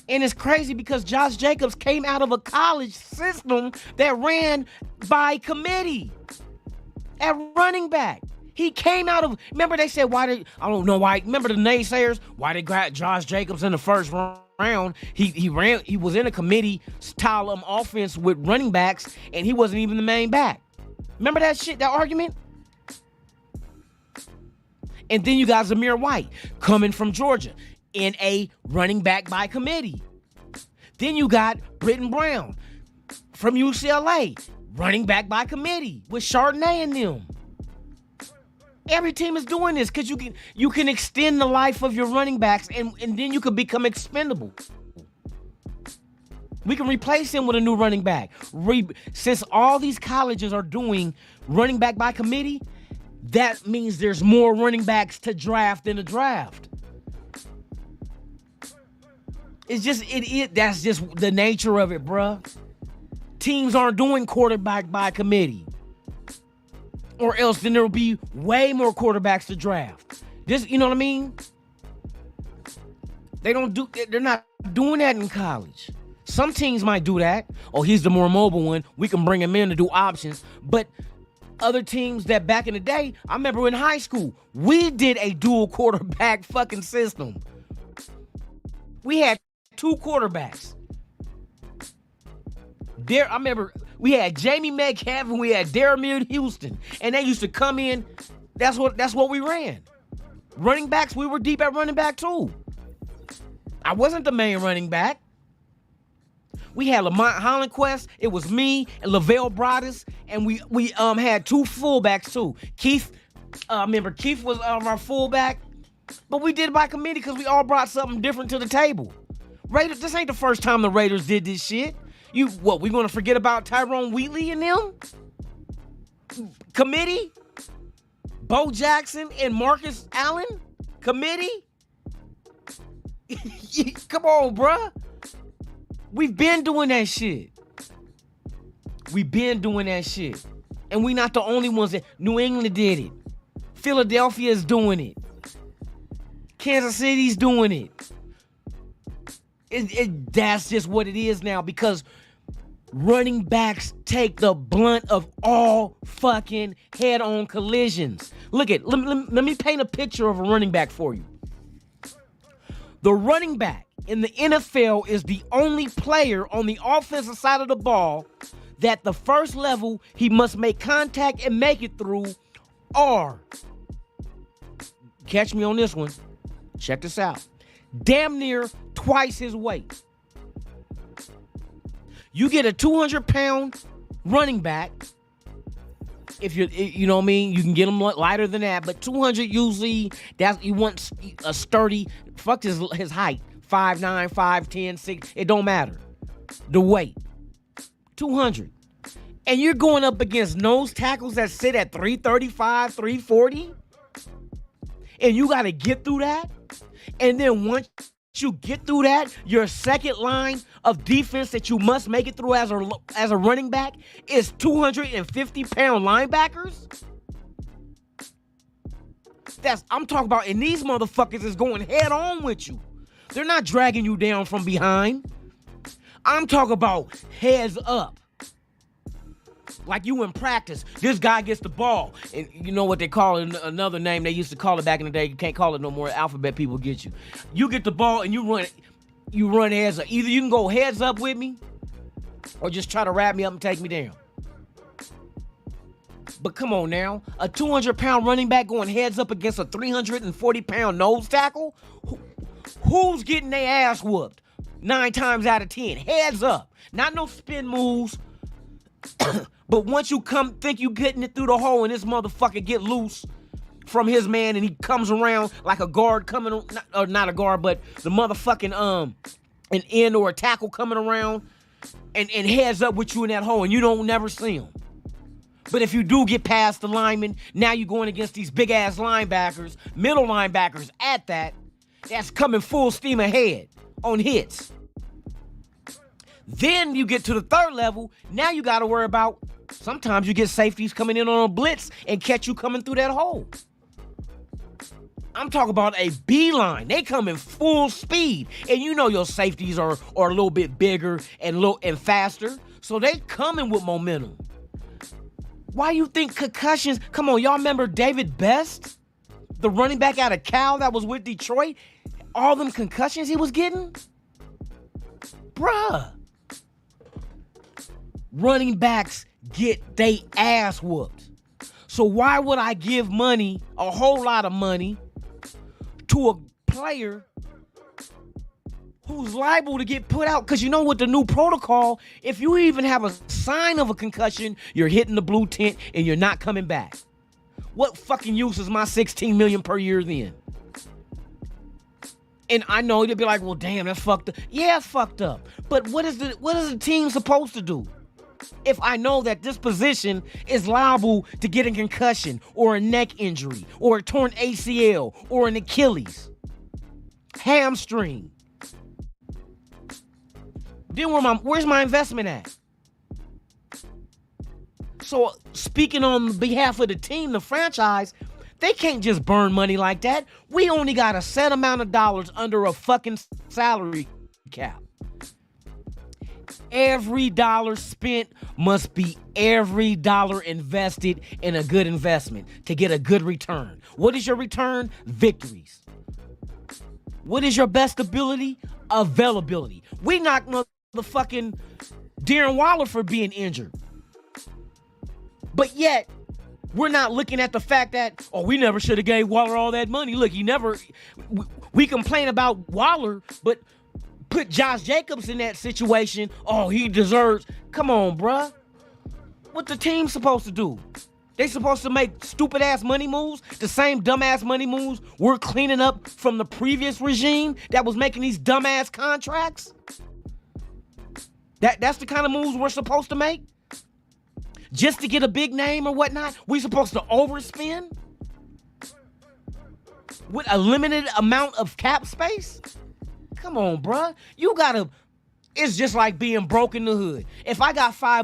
And it's crazy because Josh Jacobs came out of a college system that ran by committee at running back. He came out of, remember they said, remember the naysayers, why they got Josh Jacobs in the first round? He was in a committee style of offense with running backs, and he wasn't even the main back. Remember that shit, that argument? And then you got Zamir White coming from Georgia in a running back by committee. Then you got Britton Brown from UCLA, running back by committee with Chardonnay and them. Every team is doing this because you can extend the life of your running backs and then you can become expendable. We can replace him with a new running back. Since all these colleges are doing running back by committee, that means there's more running backs to draft in the draft. That's just the nature of it, bruh. Teams aren't doing quarterback by committee. Or else then there will be way more quarterbacks to draft. You know what I mean? They're not doing that in college. Some teams might do that. Oh, he's the more mobile one. We can bring him in to do options. But other teams that back in the day, I remember in high school, we did a dual quarterback fucking system. We had 2 quarterbacks. I remember we had Jamie Metcalf and we had Darrell Houston, and they used to come in. That's what we ran. Running backs, we were deep at running back too. I wasn't the main running back. We had Lamont Hollandquest. It was me and Lavelle Broadus, and we had 2 fullbacks too. Keith, remember Keith was our fullback, but we did it by committee because we all brought something different to the table. Raiders, this ain't the first time the Raiders did this shit. We gonna forget about Tyrone Wheatley and them? Committee? Bo Jackson and Marcus Allen? Committee? Come on, bruh. We've been doing that shit. And we not the only ones that New England did it. Philadelphia is doing it. Kansas City's doing it. That's just what it is now because running backs take the blunt of all fucking head-on collisions. Let me paint a picture of a running back for you. The running back in the NFL is the only player on the offensive side of the ball that the first level he must make contact and make it through are, catch me on this one, check this out, damn near twice his weight. You get a 200-pound running back. If you know what I mean, you can get them lighter than that, but 200 usually, you want a sturdy, fuck his height, 5'9", 5'10", 6, it don't matter. The weight, 200. And you're going up against nose tackles that sit at 335, 340, and you got to get through that. And then once you get through that, your second line of defense that you must make it through as a running back is 250-pound linebackers. I'm talking about, and these motherfuckers is going head on with you. They're not dragging you down from behind. I'm talking about heads up. Like you in practice, this guy gets the ball, and you know what they call it, another name they used to call it back in the day. You can't call it no more. Alphabet people get you. You get the ball and you run heads up. Either you can go heads up with me, or just try to wrap me up and take me down. But come on now, a 200-pound running back going heads up against a 340-pound nose tackle? Who's getting their ass whooped 9 times out of 10? Heads up. Not no spin moves. But once you think you getting it through the hole and this motherfucker get loose from his man and he comes around like a guard coming, or not a guard, but the motherfucking, an end or a tackle coming around and heads up with you in that hole and you don't never see him. But if you do get past the lineman, now you're going against these big ass linebackers, middle linebackers at that's coming full steam ahead on hits. Then you get to the third level. Now you got to worry about, sometimes you get safeties coming in on a blitz and catch you coming through that hole. I'm talking about a beeline. They come in full speed. And you know your safeties are a little bit bigger and faster. So they coming with momentum. Why you think concussions? Come on, y'all remember David Best? The running back out of Cal that was with Detroit? All them concussions he was getting? Bruh. Running backs get they ass whooped. So why would I give money, a whole lot of money, to a player who's liable to get put out? Because you know what the new protocol, if you even have a sign of a concussion, you're hitting the blue tent and you're not coming back. What fucking use is my $16 million per year then? And I know you'll be like, well, damn, that's fucked up. Yeah, it's fucked up. But what is the team supposed to do? If I know that this position is liable to get a concussion or a neck injury or a torn ACL or an Achilles, hamstring, then where's my investment at? So speaking on behalf of the team, the franchise, they can't just burn money like that. We only got a set amount of dollars under a fucking salary cap. Every dollar spent must be every dollar invested in a good investment to get a good return. What is your return? Victories. What is your best ability? Availability. We knocked the fucking Darren Waller for being injured. But yet, we're not looking at the fact that, oh, we never should have gave Waller all that money. Look, we complain about Waller, but put Josh Jacobs in that situation. Oh, he deserves. Come on, bruh. What the team supposed to do? They supposed to make stupid ass money moves? The same dumb ass money moves we're cleaning up from the previous regime that was making these dumb ass contracts? That's the kind of moves we're supposed to make? Just to get a big name or whatnot? We supposed to overspend? With a limited amount of cap space? Come on, bruh. It's just like being broke in the hood. If I got $5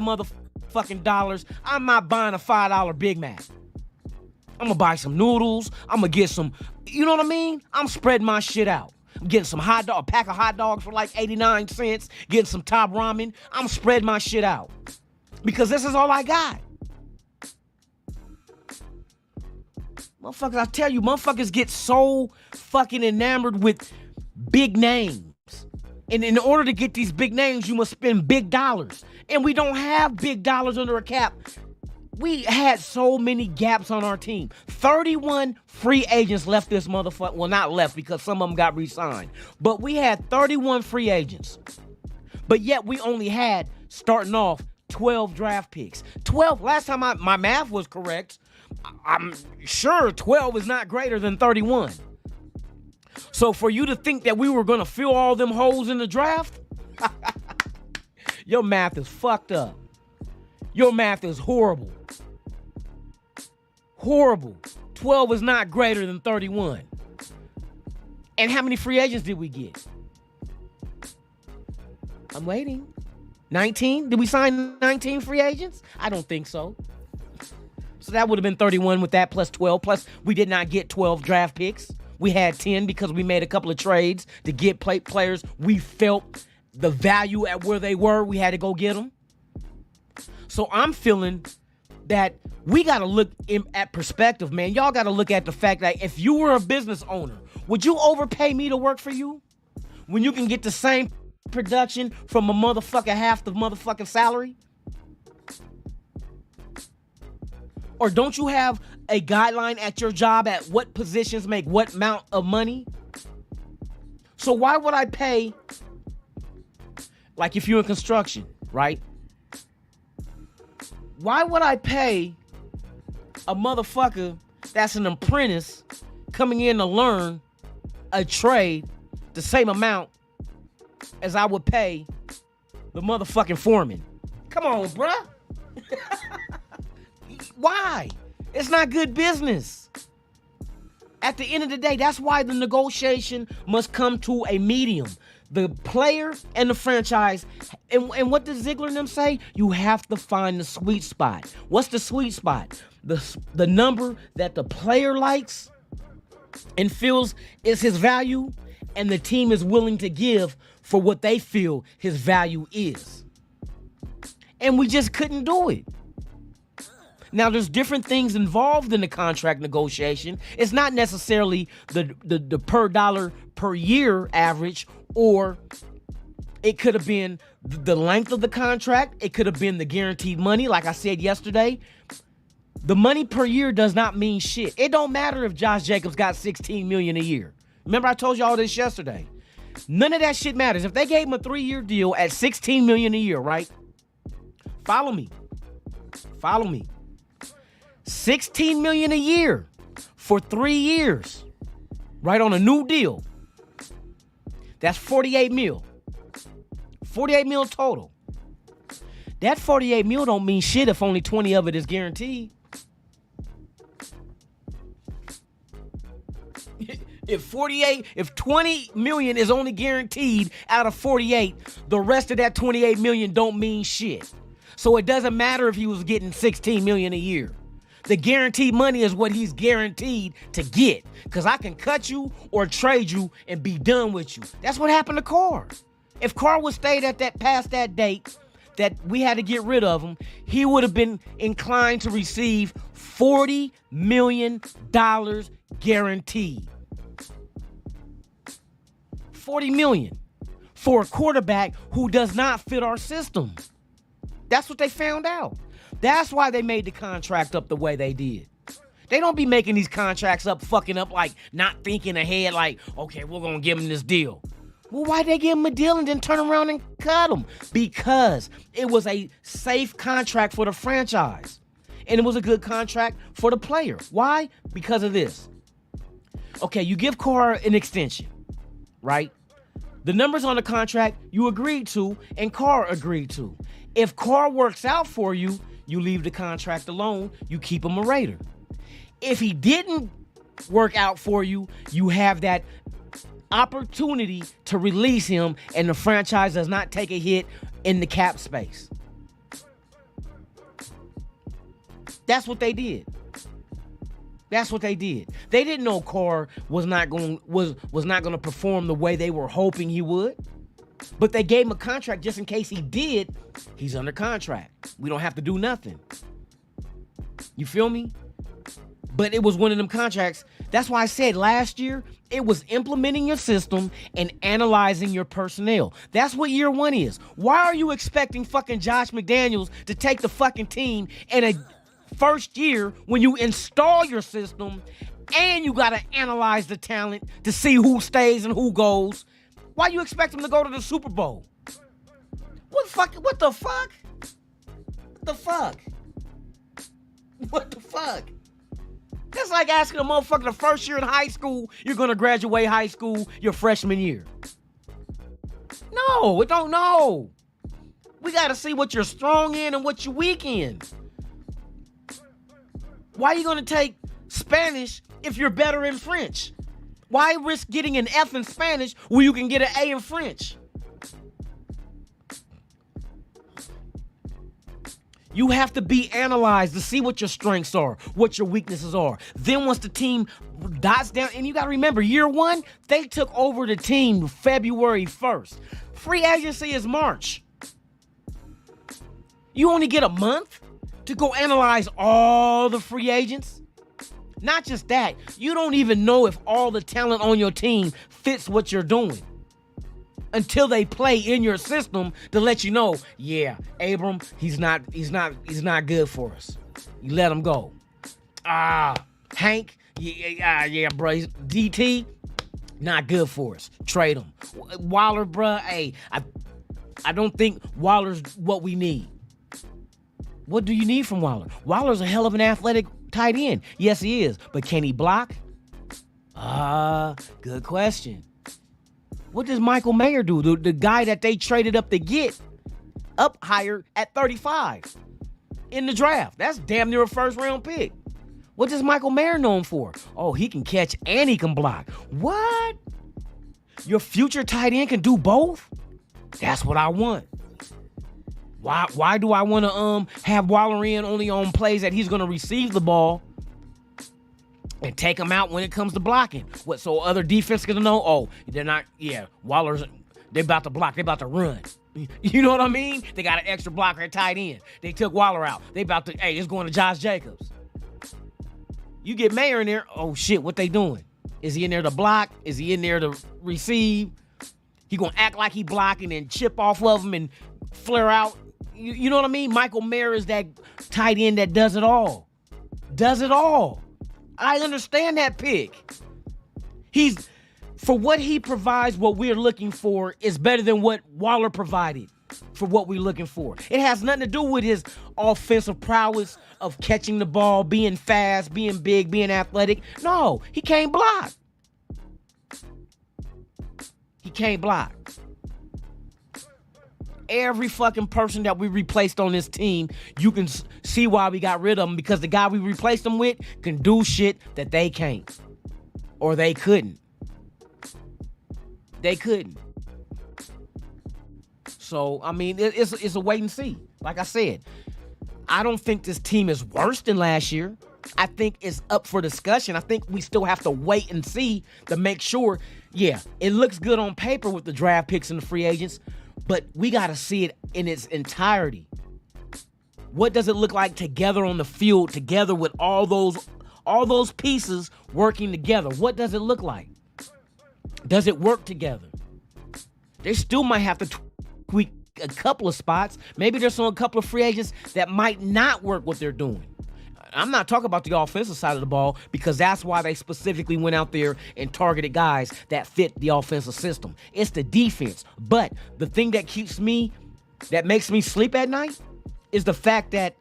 motherfucking dollars, I'm not buying a $5 Big Mac. I'm gonna buy some noodles. I'm gonna get some, you know what I mean? I'm spreading my shit out. I'm getting some a pack of hot dogs for like 89 cents, getting some top ramen. I'm spreading my shit out. Because this is all I got. Motherfuckers, I tell you, motherfuckers get so fucking enamored with big names. And in order to get these big names, you must spend big dollars. And we don't have big dollars under a cap We had so many gaps on our team. 31 free agents left this motherfucker. Well, not left because some of them got re-signed. But we had 31 free agents. But yet we only had, starting off, 12 draft picks. 12, last time my math was correct, I'm sure 12 is not greater than 31. So for you to think that we were going to fill all them holes in the draft, your math is fucked up. Your math is horrible. Horrible. 12 is not greater than 31. And how many free agents did we get? I'm waiting. 19? Did we sign 19 free agents? I don't think so. So that would have been 31 with that plus 12. Plus, we did not get 12 draft picks. We had 10 because we made a couple of trades to get players. We felt the value at where they were. We had to go get them. So I'm feeling that we got to look at perspective, man. Y'all got to look at the fact that if you were a business owner, would you overpay me to work for you when you can get the same production from a motherfucker half the motherfucking salary? Or don't you have a guideline at your job at what positions make what amount of money? So why would I pay, like if you're in construction, right? Why would I pay a motherfucker that's an apprentice coming in to learn a trade the same amount as I would pay the motherfucking foreman? Come on, bruh. Why? It's not good business. At the end of the day, that's why the negotiation must come to a medium. The player and the franchise. And what does Ziegler and them say? You have to find the sweet spot. What's the sweet spot? The number that the player likes and feels is his value, and the team is willing to give for what they feel his value is. And we just couldn't do it. Now, there's different things involved in the contract negotiation. It's not necessarily the per dollar per year average, or it could have been the length of the contract. It could have been the guaranteed money. Like I said yesterday, the money per year does not mean shit. It don't matter if Josh Jacobs got $16 million a year. Remember I told you all this yesterday. None of that shit matters. If they gave him a 3-year deal at $16 million a year, right? Follow me. Follow me. $16 million a year for 3 years, right, on a new deal. That's 48 mil. 48 mil total. That 48 mil don't mean shit if only 20 of it is guaranteed. If 20 million is only guaranteed out of 48, the rest of that 28 million don't mean shit. So it doesn't matter if he was getting 16 million a year. The guaranteed money is what he's guaranteed to get. Because I can cut you or trade you and be done with you. That's what happened to Carr. If Carr would stayed at that past that date that we had to get rid of him, he would have been inclined to receive $40 million guaranteed. $40 million for a quarterback who does not fit our system. That's what they found out. That's why they made the contract up the way they did. They don't be making these contracts up, fucking up, like not thinking ahead, like, okay, we're going to give him this deal. Well, why'd they give him a deal and then turn around and cut him? Because it was a safe contract for the franchise. And it was a good contract for the player. Why? Because of this. Okay, you give Carr an extension, right? The numbers on the contract you agreed to and Carr agreed to. If Carr works out for you, you leave the contract alone, you keep him a Raider. If he didn't work out for you, you have that opportunity to release him and the franchise does not take a hit in the cap space. That's what they did. That's what they did. They didn't know Carr was not going to perform the way they were hoping he would. But they gave him a contract just in case he did. He's under contract. We don't have to do nothing. You feel me? But it was one of them contracts. That's why I said last year, it was implementing your system and analyzing your personnel. That's what year one is. Why are you expecting fucking Josh McDaniels to take the fucking team and a first year when you install your system and you got to analyze the talent to see who stays and who goes, why you expect them to go to the Super Bowl? What the fuck? What the fuck? What the fuck? What the fuck? That's like asking a motherfucker the first year in high school, you're going to graduate high school your freshman year. No, it don't know. We got to see what you're strong in and what you're weak in. Why are you going to take Spanish if you're better in French? Why risk getting an F in Spanish where you can get an A in French? You have to be analyzed to see what your strengths are, what your weaknesses are. Then once the team dots down, and you got to remember, year one, they took over the team February 1st. Free agency is March. You only get a month to go analyze all the free agents? Not just that, you don't even know if all the talent on your team fits what you're doing until they play in your system to let you know, yeah, Abram, he's not good for us. You let him go. Hank, yeah, bro, DT, not good for us. Trade him. Waller, bro, hey, I don't think Waller's what we need. What do you need from Waller? Waller's a hell of an athletic tight end. Yes, he is. But can he block? Good question. What does Michael Mayer do? The guy that they traded up to get up higher at 35 in the draft. That's damn near a first-round pick. What does Michael Mayer known for? Oh, he can catch and he can block. What? Your future tight end can do both? That's what I want. Why do I want to have Waller in only on plays that he's going to receive the ball and take him out when it comes to blocking? What, so other defense going to know? Oh, they're not, yeah, they about to block, they about to run. You know what I mean? They got an extra blocker at tight end. They took Waller out. They about to, hey, it's going to Josh Jacobs. You get Mayer in there, oh shit, what they doing? Is he in there to block? Is he in there to receive? He going to act like he blocking and chip off of him and flare out. You know what I mean? Michael Mayer is that tight end that does it all. Does it all. I understand that pick. For what he provides, what we're looking for is better than what Waller provided for what we're looking for. It has nothing to do with his offensive prowess of catching the ball, being fast, being big, being athletic. No, he can't block. He can't block. Every fucking person that we replaced on this team, you can see why we got rid of them, because the guy we replaced them with can do shit that they can't. Or they couldn't. They couldn't. So, I mean, it's a wait and see. Like I said, I don't think this team is worse than last year. I think it's up for discussion. I think we still have to wait and see to make sure, yeah, it looks good on paper with the draft picks and the free agents, but we got to see it in its entirety. What does it look like together on the field, together with all those pieces working together? What does it look like? Does it work together? They still might have to tweak a couple of spots. Maybe there's a couple of free agents that might not work what they're doing. I'm not talking about the offensive side of the ball, because that's why they specifically went out there and targeted guys that fit the offensive system. It's the defense. But the thing that makes me sleep at night is the fact that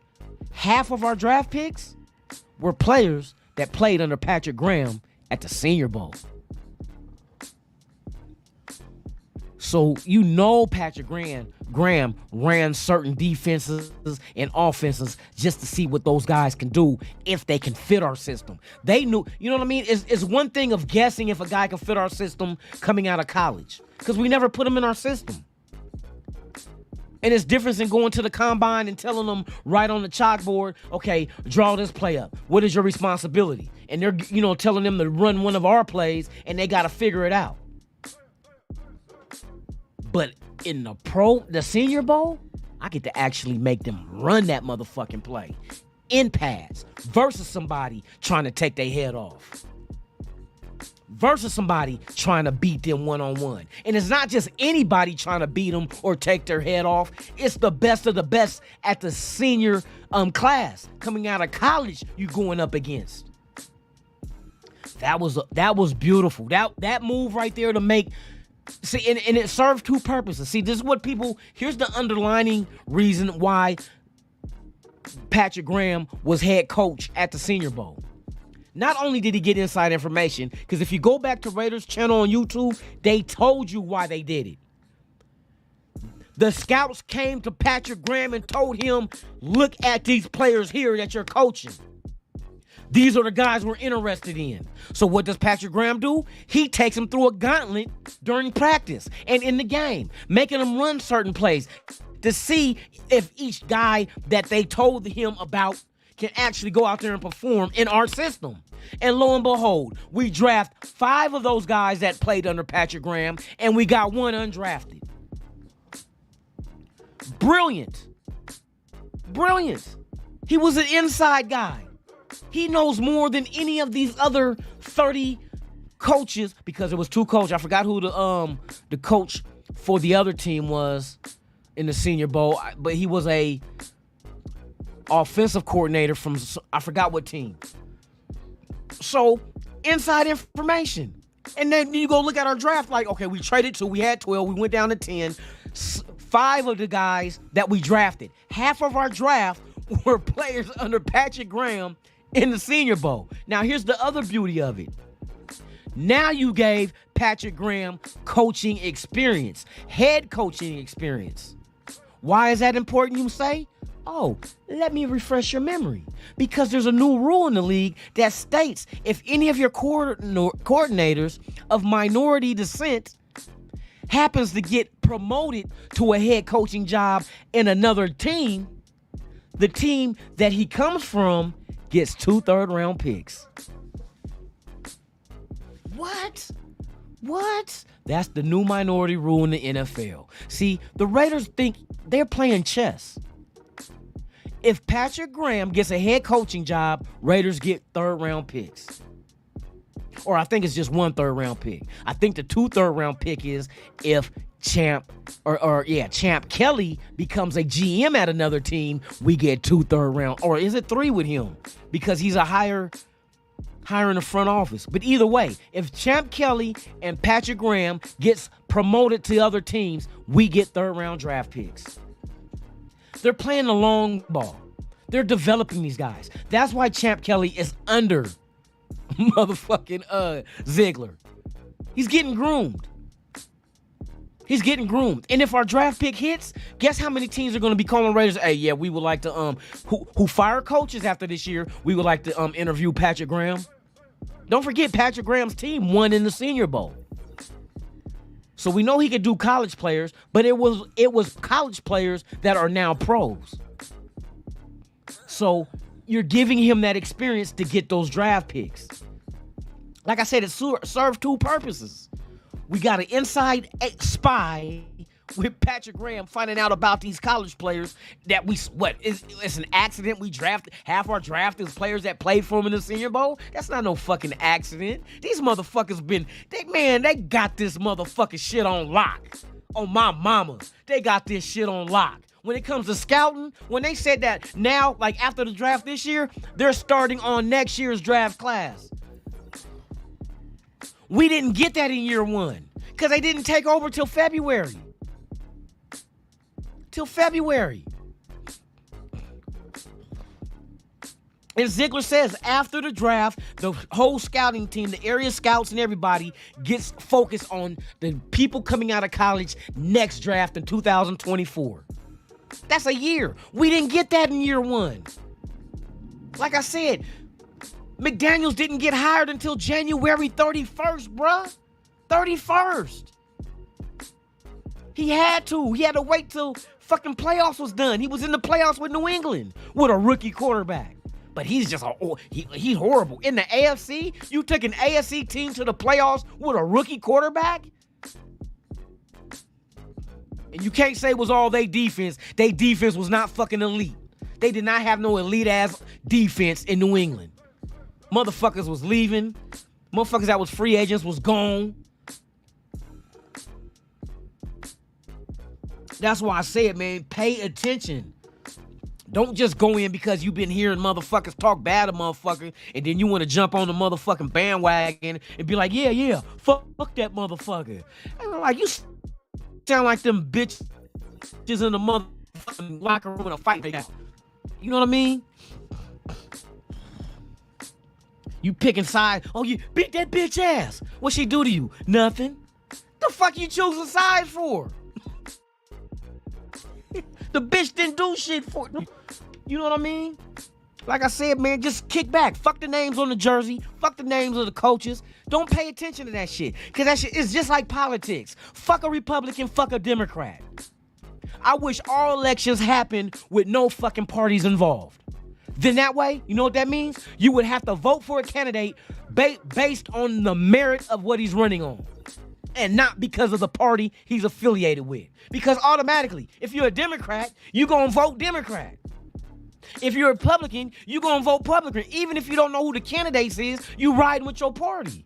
half of our draft picks were players that played under Patrick Graham at the Senior Bowl. So you know Patrick Graham ran certain defenses and offenses just to see what those guys can do if they can fit our system. They knew, you know what I mean? It's one thing of guessing if a guy can fit our system coming out of college, because we never put him in our system. And it's different than going to the combine and telling them right on the chalkboard, okay, draw this play up. What is your responsibility? And they're, telling them to run one of our plays and they got to figure it out. But in the Senior Bowl, I get to actually make them run that motherfucking play in pads versus somebody trying to take their head off. versus somebody trying to beat them one-on-one. And it's not just anybody trying to beat them or take their head off. It's the best of the best at the senior class coming out of college you going up against. That was beautiful. That move right there to make. See, and it served two purposes. See, this is what here's the underlining reason why Patrick Graham was head coach at the Senior Bowl. Not only did he get inside information, because if you go back to Raiders channel on YouTube, they told you why they did it. The scouts came to Patrick Graham and told him, look at these players here that you're coaching. These are the guys we're interested in. So what does Patrick Graham do? He takes them through a gauntlet during practice and in the game, making them run certain plays to see if each guy that they told him about can actually go out there and perform in our system. And lo and behold, we draft 5 of those guys that played under Patrick Graham, and we got 1 undrafted. Brilliant. He was an inside guy. He knows more than any of these other 30 coaches, because it was 2 coaches. I forgot who the coach for the other team was in the Senior Bowl, but he was a offensive coordinator from, I forgot what team. So, inside information. And then you go look at our draft like, okay, we traded 2, we had 12, we went down to 10. 5 of the guys that we drafted, half of our draft were players under Patrick Graham in the Senior Bowl. Now, here's the other beauty of it. Now you gave Patrick Graham coaching experience, head coaching experience. Why is that important, you say? Oh, let me refresh your memory. Because there's a new rule in the league that states if any of your coordinators of minority descent happens to get promoted to a head coaching job in another team, the team that he comes from gets 2 third-round picks. What? That's the new minority rule in the NFL. See, the Raiders think they're playing chess. If Patrick Graham gets a head coaching job, Raiders get 3rd-round picks. Or I think it's just 1 3rd-round pick. I think the 2 3rd-round pick is if Champ Kelly becomes a GM at another team, we get 2 3rd-round. Or is it 3 with him? Because he's a higher in the front office. But either way, if Champ Kelly and Patrick Graham gets promoted to other teams, we get 3rd-round draft picks. They're playing the long ball. They're developing these guys. That's why Champ Kelly is under motherfucking Ziegler. He's getting groomed. And if our draft pick hits, guess how many teams are going to be calling Raiders? Hey, yeah, we would like to who fire coaches after this year, we would like to interview Patrick Graham. Don't forget, Patrick Graham's team won in the Senior Bowl. So we know he could do college players, but it was college players that are now pros. So you're giving him that experience to get those draft picks. Like I said, it served 2 purposes. We got an inside spy with Patrick Graham finding out about these college players that it's an accident we drafted. Half our draft is players that played for him in the Senior Bowl. That's not no fucking accident. These motherfuckers they got this motherfucking shit on lock. On my mama. They got this shit on lock. When it comes to scouting, when they said that now, like after the draft this year, they're starting on next year's draft class. We didn't get that in year 1 because they didn't take over till February. And Ziegler says after the draft, the whole scouting team, the area scouts and everybody gets focused on the people coming out of college next draft in 2024. That's a year. We didn't get that in year 1. Like I said, McDaniels didn't get hired until January 31st, bruh. 31st. He had to wait till fucking playoffs was done. He was in the playoffs with New England with a rookie quarterback. But he's just he's horrible. In the AFC, you took an AFC team to the playoffs with a rookie quarterback? And you can't say it was all they defense. They defense was not fucking elite. They did not have no elite-ass defense in New England. Motherfuckers was leaving. Motherfuckers that was free agents was gone. That's why I said, man, pay attention. Don't just go in because you've been hearing motherfuckers talk bad of motherfuckers and then you want to jump on the motherfucking bandwagon and be like, yeah, fuck that motherfucker. And I'm like, you sound like them bitches in the motherfucking locker room in a fight right now. You know what I mean? You picking sides. Oh, you beat that bitch ass. What she do to you? Nothing. The fuck you choosing sides for? The bitch didn't do shit for you. You know what I mean? Like I said, man, just kick back. Fuck the names on the jersey. Fuck the names of the coaches. Don't pay attention to that shit. Because that shit is just like politics. Fuck a Republican, fuck a Democrat. I wish all elections happened with no fucking parties involved. Then that way, you know what that means? You would have to vote for a candidate based on the merit of what he's running on. And not because of the party he's affiliated with. Because automatically, if you're a Democrat, you're going to vote Democrat. If you're a Republican, you're going to vote Republican. Even if you don't know who the candidate is, you riding with your party.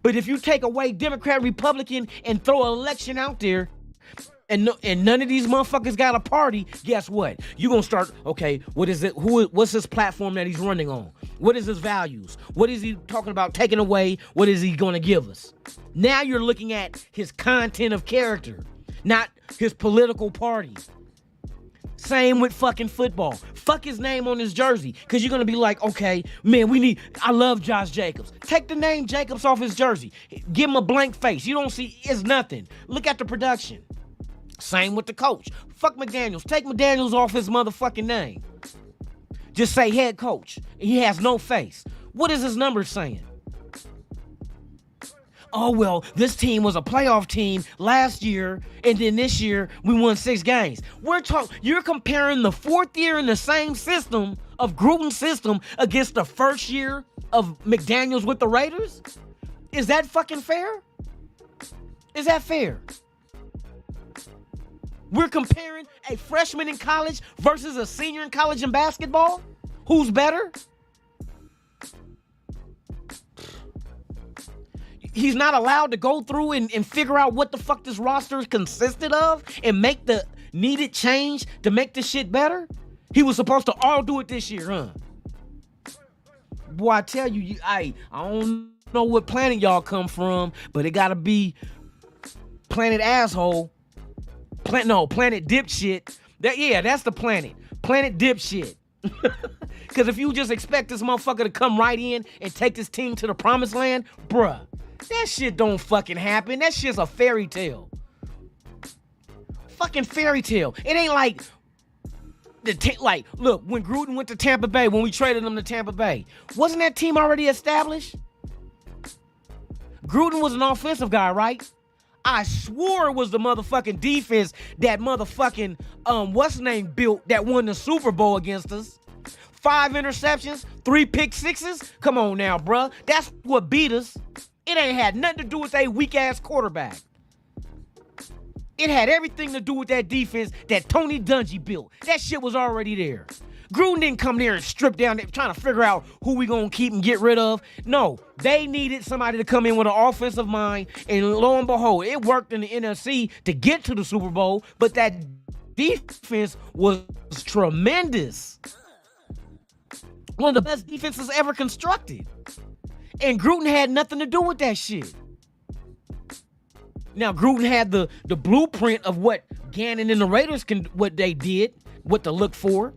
But if you take away Democrat, Republican, and throw an election out there, and none of these motherfuckers got a party, guess what? You're going to start, okay, what is it? What's his platform that he's running on? What is his values? What is he talking about taking away? What is he going to give us? Now you're looking at his content of character, not his political party. Same with fucking football. Fuck his name on his jersey, because you're going to be like, okay, man, I love Josh Jacobs. Take the name Jacobs off his jersey. Give him a blank face. You don't see, it's nothing. Look at the production. Same with the coach. Fuck McDaniels. Take McDaniels off his motherfucking name. Just say head coach. He has no face. What is his numbers saying? Oh, well, this team was a playoff team last year, and then this year we won 6 games. You're comparing the 4th year in the same system of Gruden's system against the first year of McDaniels with the Raiders? Is that fucking fair? Is that fair? We're comparing a freshman in college versus a senior in college in basketball? Who's better? He's not allowed to go through and figure out what the fuck this roster is consisted of and make the needed change to make this shit better? He was supposed to all do it this year, huh? Boy, I tell you, I don't know what planet y'all come from, but it gotta be planet asshole. Planet dipshit. That's the planet. Planet dipshit. Because if you just expect this motherfucker to come right in and take this team to the promised land, bruh, that shit don't fucking happen. That shit's a fairy tale. Fucking fairy tale. It ain't like look, when Gruden went to Tampa Bay, when we traded him to Tampa Bay, wasn't that team already established? Gruden was an offensive guy, right? I swore it was the motherfucking defense that motherfucking, what's name built that won the Super Bowl against us. 5 interceptions, 3 pick sixes. Come on now, bruh. That's what beat us. It ain't had nothing to do with a weak-ass quarterback. It had everything to do with that defense that Tony Dungy built. That shit was already there. Gruden didn't come there and strip down trying to figure out who we gonna keep and get rid of. No, they needed somebody to come in with an offensive mind, and lo and behold, it worked in the NFC to get to the Super Bowl, but that defense was tremendous. One of the best defenses ever constructed. And Gruden had nothing to do with that shit. Now, Gruden had the blueprint of what Gannon and the Raiders what they did, what to look for.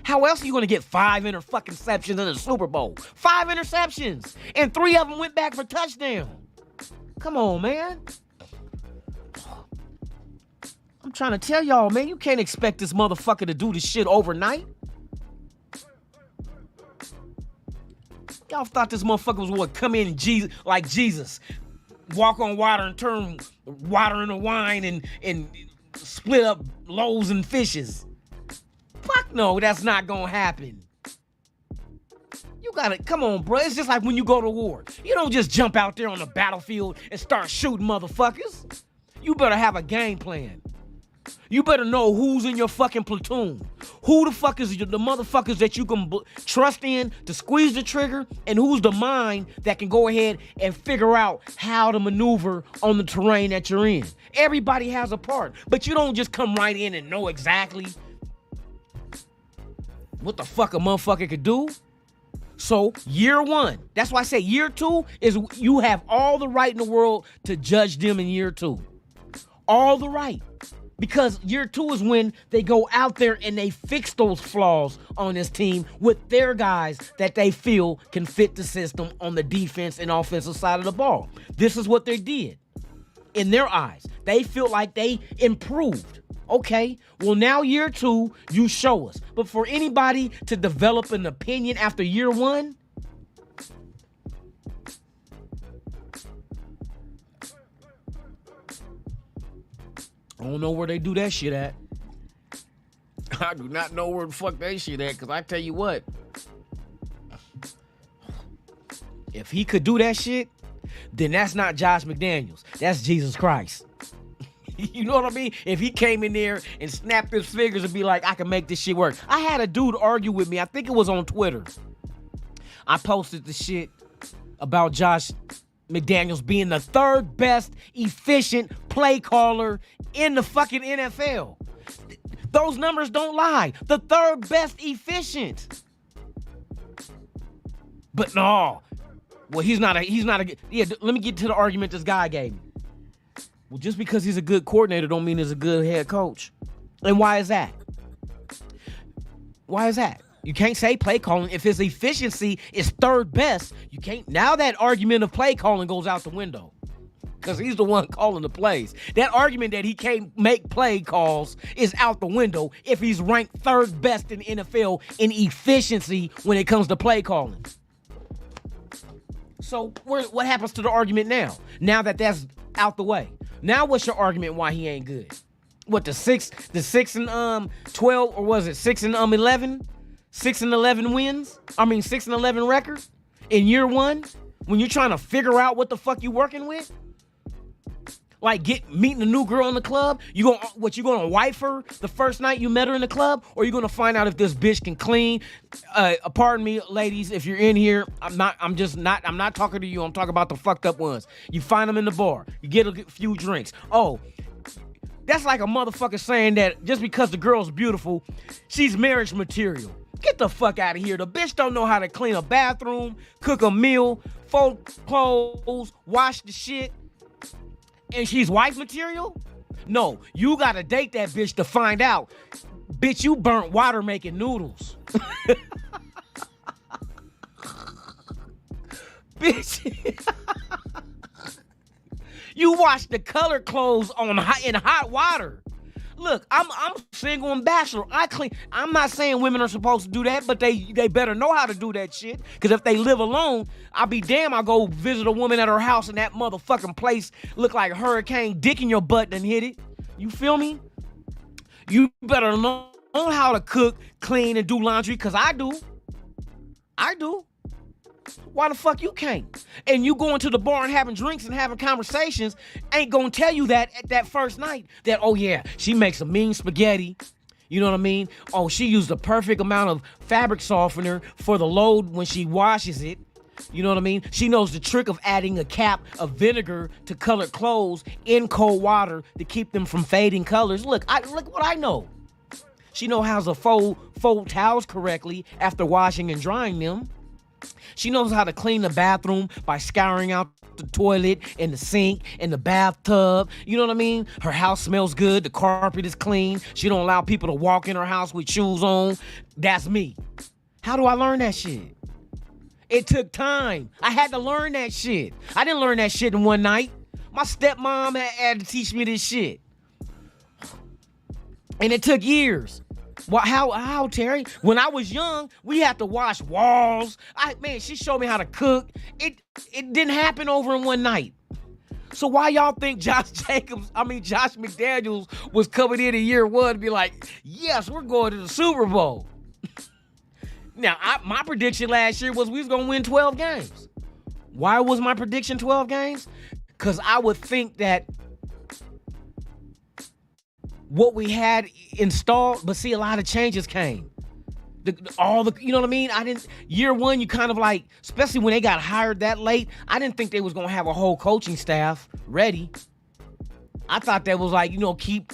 How else are you going to get 5 interceptions in the Super Bowl? 5 interceptions. And 3 of them went back for touchdown. Come on, man. I'm trying to tell y'all, man, you can't expect this motherfucker to do this shit overnight. Y'all thought this motherfucker was what, come in like Jesus, walk on water and turn water into wine and split up loaves and fishes. Fuck no, that's not gonna happen. You gotta, come on, bro. It's just like when you go to war. You don't just jump out there on the battlefield and start shooting motherfuckers. You better have a game plan. You better know who's in your fucking platoon. Who the fuck is the motherfuckers that you can trust in to squeeze the trigger, and who's the mind that can go ahead and figure out how to maneuver on the terrain that you're in. Everybody has a part, but you don't just come right in and know exactly what the fuck a motherfucker could do. So year one, that's why I say year two is you have all the right in the world to judge them in year two. All the right. Because year two is when they go out there and they fix those flaws on this team with their guys that they feel can fit the system on the defense and offensive side of the ball. This is what they did. In their eyes, they feel like they improved. Okay, well now year two, you show us. But for anybody to develop an opinion after year one, I don't know where they do that shit at. I do not know where the fuck that shit at, because I tell you what, if he could do that shit, then that's not Josh McDaniels. That's Jesus Christ. You know what I mean? If he came in there and snapped his fingers and be like, I can make this shit work. I had a dude argue with me. I think it was on Twitter. I posted the shit about Josh McDaniels being the third best efficient play caller in the fucking NFL. Those numbers don't lie. The third best efficient. But no. Well, he's not a, yeah, let me get to the argument this guy gave me. Well, just because he's a good coordinator don't mean he's a good head coach. And why is that? Why is that? You can't say play calling if his efficiency is third best. You can't. Now that argument of play calling goes out the window because he's the one calling the plays. That argument that he can't make play calls is out the window if he's ranked third best in the NFL in efficiency when it comes to play calling. So what happens to the argument now? Now that that's out the way. Now what's your argument why he ain't good? What, the 6 and 12, or was it 6 and 11? 6 and 11 wins? 6 and 11 records in year one when you're trying to figure out what the fuck you working with? Like meeting a new girl in the club? You gonna wife her the first night you met her in the club? Or you gonna find out if this bitch can clean? Pardon me, ladies, if you're in here, I'm not talking to you. I'm talking about the fucked up ones. You find them in the bar. You get a few drinks. Oh, that's like a motherfucker saying that just because the girl's beautiful, she's marriage material. Get the fuck out of here. The bitch don't know how to clean a bathroom, cook a meal, fold clothes, wash the shit, and she's wife material? No, you gotta date that bitch to find out. Bitch, you burnt water making noodles. Bitch. You wash the color clothes in hot water. Look, I'm single and bachelor. I clean. I'm not saying women are supposed to do that, but they better know how to do that shit. Because if they live alone, I'll be damn, I'll go visit a woman at her house and that motherfucking place look like a hurricane dick in your butt and hit it. You feel me? You better know how to cook, clean, and do laundry, because I do. I do. Why the fuck you can't? And you going to the bar and having drinks and having conversations ain't gonna tell you that at that first night that, oh yeah, she makes a mean spaghetti. You know what I mean? Oh, she used the perfect amount of fabric softener for the load when she washes it. You know what I mean? She knows the trick of adding a cap of vinegar to colored clothes in cold water to keep them from fading colors. Look what I know. She knows how to fold towels correctly after washing and drying them. She knows how to clean the bathroom by scouring out the toilet and the sink and the bathtub. You know what I mean? Her house smells good. The carpet is clean. She don't allow people to walk in her house with shoes on. That's me. How do I learn that shit? It took time. I had to learn that shit. I didn't learn that shit in one night. My stepmom had to teach me this shit. And it took years. Well, how, Terry? When I was young, we had to wash walls. She showed me how to cook. It didn't happen over in one night. So why y'all think Josh McDaniels was coming in year one and be like, yes, we're going to the Super Bowl. Now, my prediction last year was we was going to win 12 games. Why was my prediction 12 games? Because I would think that what we had installed, but see, a lot of changes came. You know what I mean? Year one, you kind of like, especially when they got hired that late, I didn't think they was going to have a whole coaching staff ready. I thought that was like, you know, keep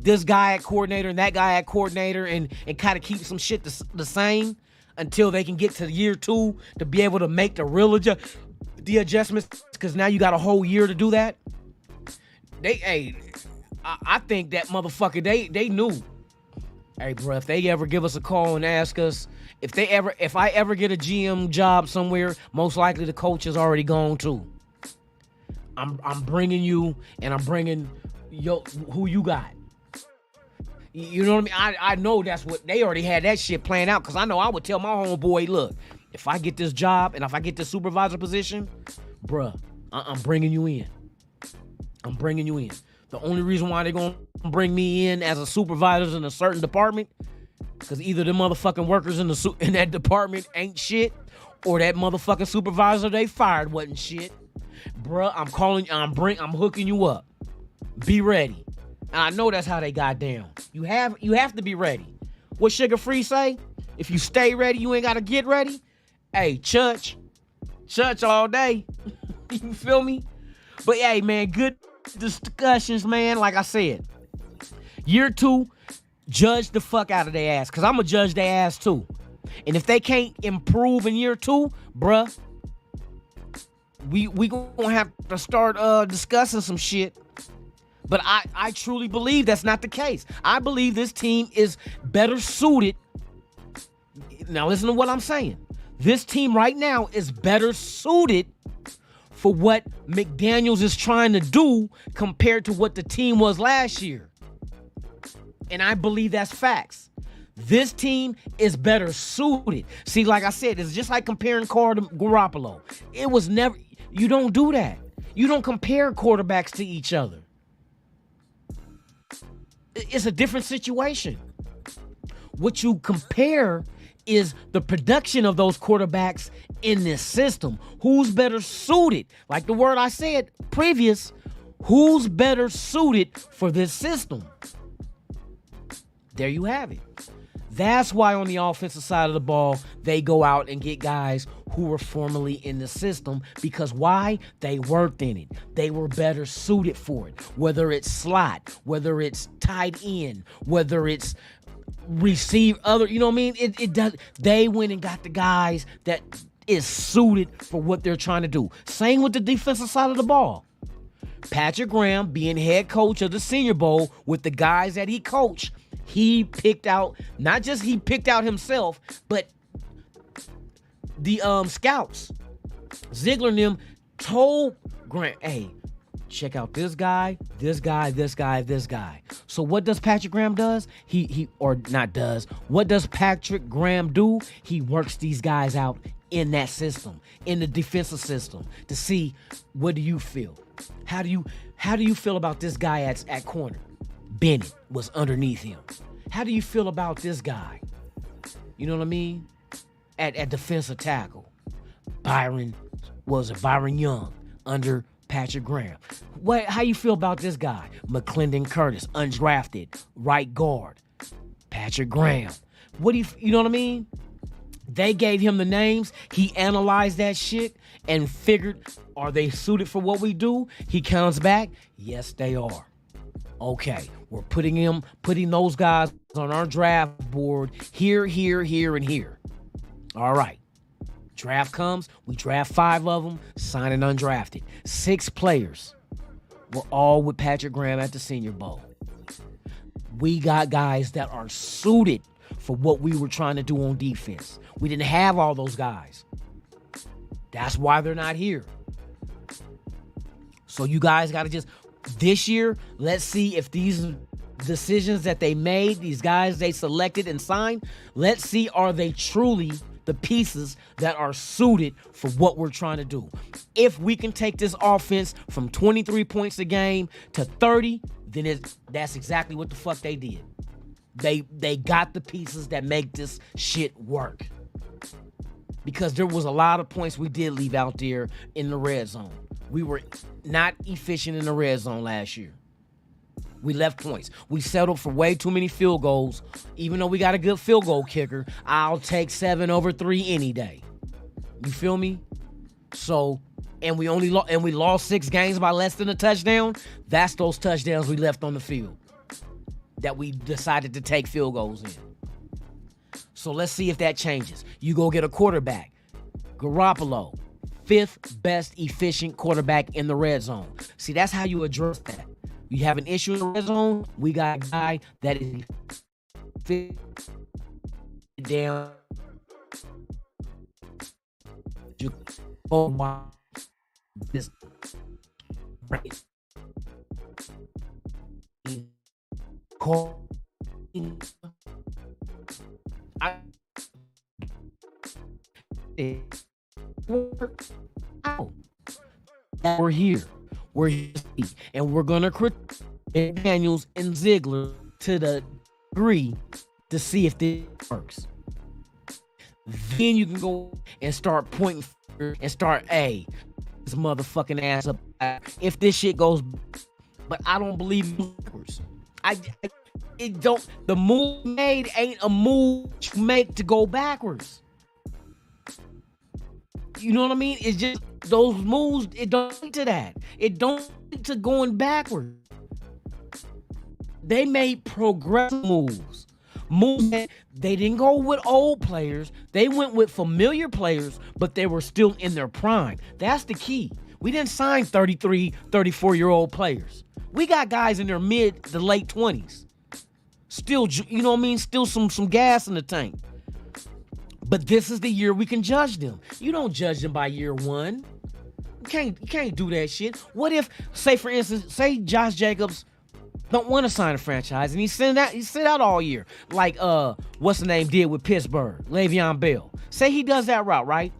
this guy at coordinator and that guy at coordinator and kind of keep some shit the same until they can get to year two to be able to make the real adjustments, because now you got a whole year to do that. I think that motherfucker, they knew. Hey, bro, if they ever give us a call and ask us, if I ever get a GM job somewhere, most likely the coach is already gone too. I'm bringing you, and I'm bringing who you got. You know what I mean? I know that's what they already had that shit planned out, because I know I would tell my homeboy, look, if I get this job and if I get this supervisor position, bruh, I'm bringing you in. I'm bringing you in. The only reason why they're going to bring me in as a supervisor in a certain department, because either the motherfucking workers in that department ain't shit, or that motherfucking supervisor they fired wasn't shit. Bruh, I'm hooking you up. Be ready. And I know that's how they got down. You have to be ready. What Sugar Free say? If you stay ready, you ain't got to get ready. Hey, church all day. You feel me? But hey, man, good discussions, man. Like I said, year two, judge the fuck out of their ass, because I'm going to judge their ass too. And if they can't improve in year two, bruh, we going to have to start discussing some shit. But I truly believe that's not the case. I believe this team is better suited. Now listen to what I'm saying. This team right now is better suited for what McDaniels is trying to do compared to what the team was last year. And I believe that's facts. This team is better suited. See, like I said, it's just like comparing Carr to Garoppolo. It was never, you don't do that. You don't compare quarterbacks to each other. It's a different situation. What you compare is the production of those quarterbacks in this system. Who's better suited? Like the word I said previous, who's better suited for this system? There you have it. That's why on the offensive side of the ball, they go out and get guys who were formerly in the system. Because why? They worked in it. They were better suited for it. Whether it's slot, whether it's tight end, whether it's receive other, you know what I mean? It does. They went and got the guys that is suited for what they're trying to do. Same with the defensive side of the ball. Patrick Graham being head coach of the Senior Bowl with the guys that he coached, he picked out, not just he picked out himself, but the scouts. Ziegler and them told Grant, hey, check out this guy, this guy, this guy, this guy. So what does Patrick Graham does? What does Patrick Graham do? He works these guys out in that system, in the defensive system, to see, what do you feel? How do you feel about this guy at corner? Bennett was underneath him. How do you feel about this guy? You know what I mean? At defensive tackle. Byron Young under Patrick Graham. How you feel about this guy? McClendon Curtis, undrafted, right guard. Patrick Graham. You know what I mean? They gave him the names. He analyzed that shit and figured, are they suited for what we do? He comes back. Yes, they are. Okay, we're putting those guys on our draft board here, and here. All right. Draft comes, we draft 5 of them, sign an undrafted. 6 players were all with Patrick Graham at the Senior Bowl. We got guys that are suited for what we were trying to do on defense. We didn't have all those guys. That's why they're not here. So you guys got to just, this year, let's see if these decisions that they made, these guys they selected and signed, let's see, are they truly the pieces that are suited for what we're trying to do. If we can take this offense from 23 points a game to 30, then that's exactly what the fuck they did. They got the pieces that make this shit work. Because there was a lot of points we did leave out there in the red zone. We were not efficient in the red zone last year. We left points. We settled for way too many field goals. Even though we got a good field goal kicker, I'll take 7 over 3 any day. You feel me? So, and we lost 6 games by less than a touchdown. That's those touchdowns we left on the field that we decided to take field goals in. So let's see if that changes. You go get a quarterback. Garoppolo, 5th best efficient quarterback in the red zone. See, that's how you address that. You have an issue in the red zone, we got a guy that is fit down. This we're here. We're here, and we're gonna critique Daniels and Ziegler to the degree to see if this works. Then you can go and start pointing and start, hey, this motherfucking ass up if this shit goes. But I don't believe backwards. It don't. The move made ain't a move you make to go backwards. You know what I mean? It's just those moves. It don't lead to that. It don't lead to going backwards. They made progressive moves. Moves that they didn't go with old players. They went with familiar players, but they were still in their prime. That's the key. We didn't sign 33, 34-year-old players. We got guys in their mid to late 20s. Still, you know what I mean? Still some gas in the tank. But this is the year we can judge them. You don't judge them by year 1. You can't do that shit. What if, say for instance, say Josh Jacobs don't want to sign a franchise and he sit out all year, like what's the name did with Pittsburgh, Le'Veon Bell. Say he does that route, right?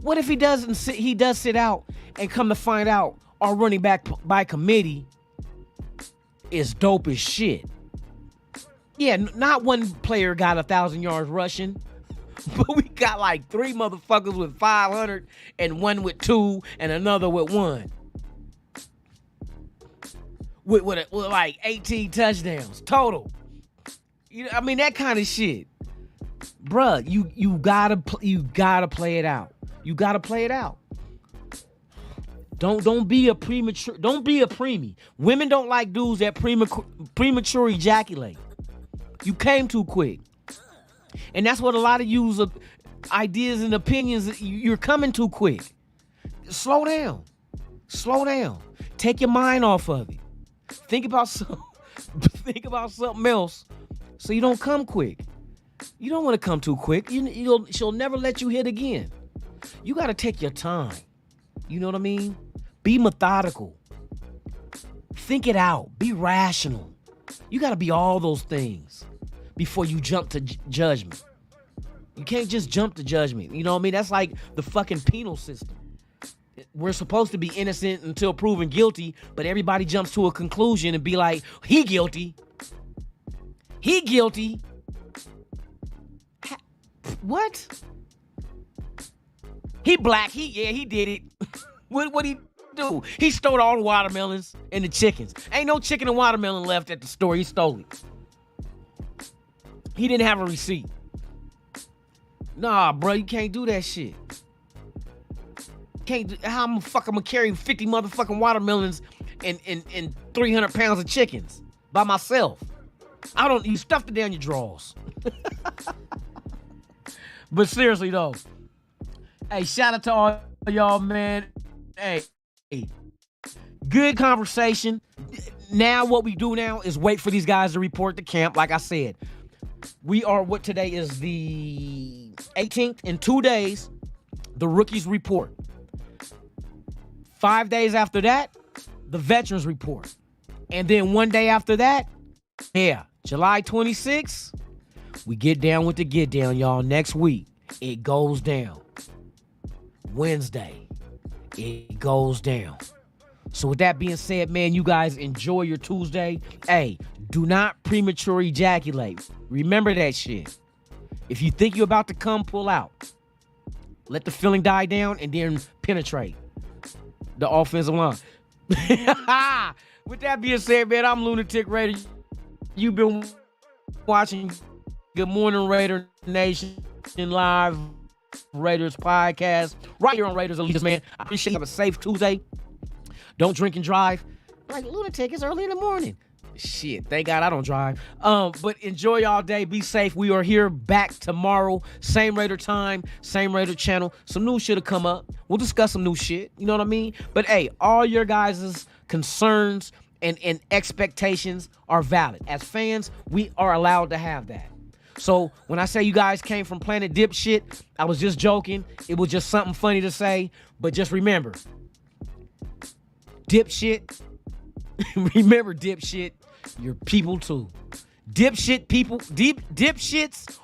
What if he does sit out and come to find out our running back by committee is dope as shit? Yeah, not one player got 1,000 yards rushing, but we got like 3 motherfuckers with 500 and one with 2 and another with 1. With like 18 touchdowns total. You know, I mean, that kind of shit. Bruh, you gotta play it out. You gotta play it out. Don't be a premature. Don't be a preemie. Women don't like dudes that premature ejaculate. You came too quick. And that's what a lot of use of ideas and opinions. You're coming too quick. Slow down. Slow down. Take your mind off of it. Think about something else so you don't come quick. You don't want to come too quick. She'll never let you hit again. You got to take your time. You know what I mean? Be methodical. Think it out. Be rational. You got to be all those things before you jump to judgment. You can't just jump to judgment. You know what I mean? That's like the fucking penal system. We're supposed to be innocent until proven guilty, but everybody jumps to a conclusion and be like, he guilty. He guilty. What? He black. He did it. What'd he do? He stole all the watermelons and the chickens. Ain't no chicken and watermelon left at the store. He stole it. He didn't have a receipt. Nah, bro, you can't do that shit. How I'm gonna carry 50 motherfucking watermelons and 300 pounds of chickens by myself? You stuffed it down your drawers. But seriously though, hey, shout out to all y'all, man. Hey, good conversation. Now what we do now is wait for these guys to report to camp. Like I said, today is the 18th. In 2 days, the rookies report. 5 days after that, the veterans report. And then 1 day after that, July 26th, we get down with the get down, y'all. Next week, it goes down. Wednesday, it goes down. So with that being said, man, you guys enjoy your Tuesday. Hey, do not premature ejaculate. Remember that shit. If you think you're about to come, pull out. Let the feeling die down and then penetrate the offensive line. With that being said, man, I'm Lunatic Raider. You've been watching Good Morning Raider Nation Live Raiders podcast right here on Raiders Elite, man. I appreciate you. Have a safe Tuesday. Don't drink and drive. Like, Lunatic, it's early in the morning. Shit, thank God I don't drive. But enjoy y'all day. Be safe. We are here back tomorrow. Same Raider time, same Raider channel. Some new shit will come up. We'll discuss some new shit. You know what I mean? But hey, all your guys' concerns and expectations are valid. As fans, we are allowed to have that. So when I say you guys came from Planet Dipshit, I was just joking. It was just something funny to say. But just remember, dipshit. Remember, dipshit, you're people too. Dipshits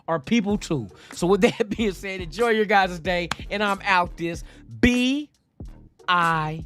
are people too. So with that being said, enjoy your guys' day, and I'm out this B-I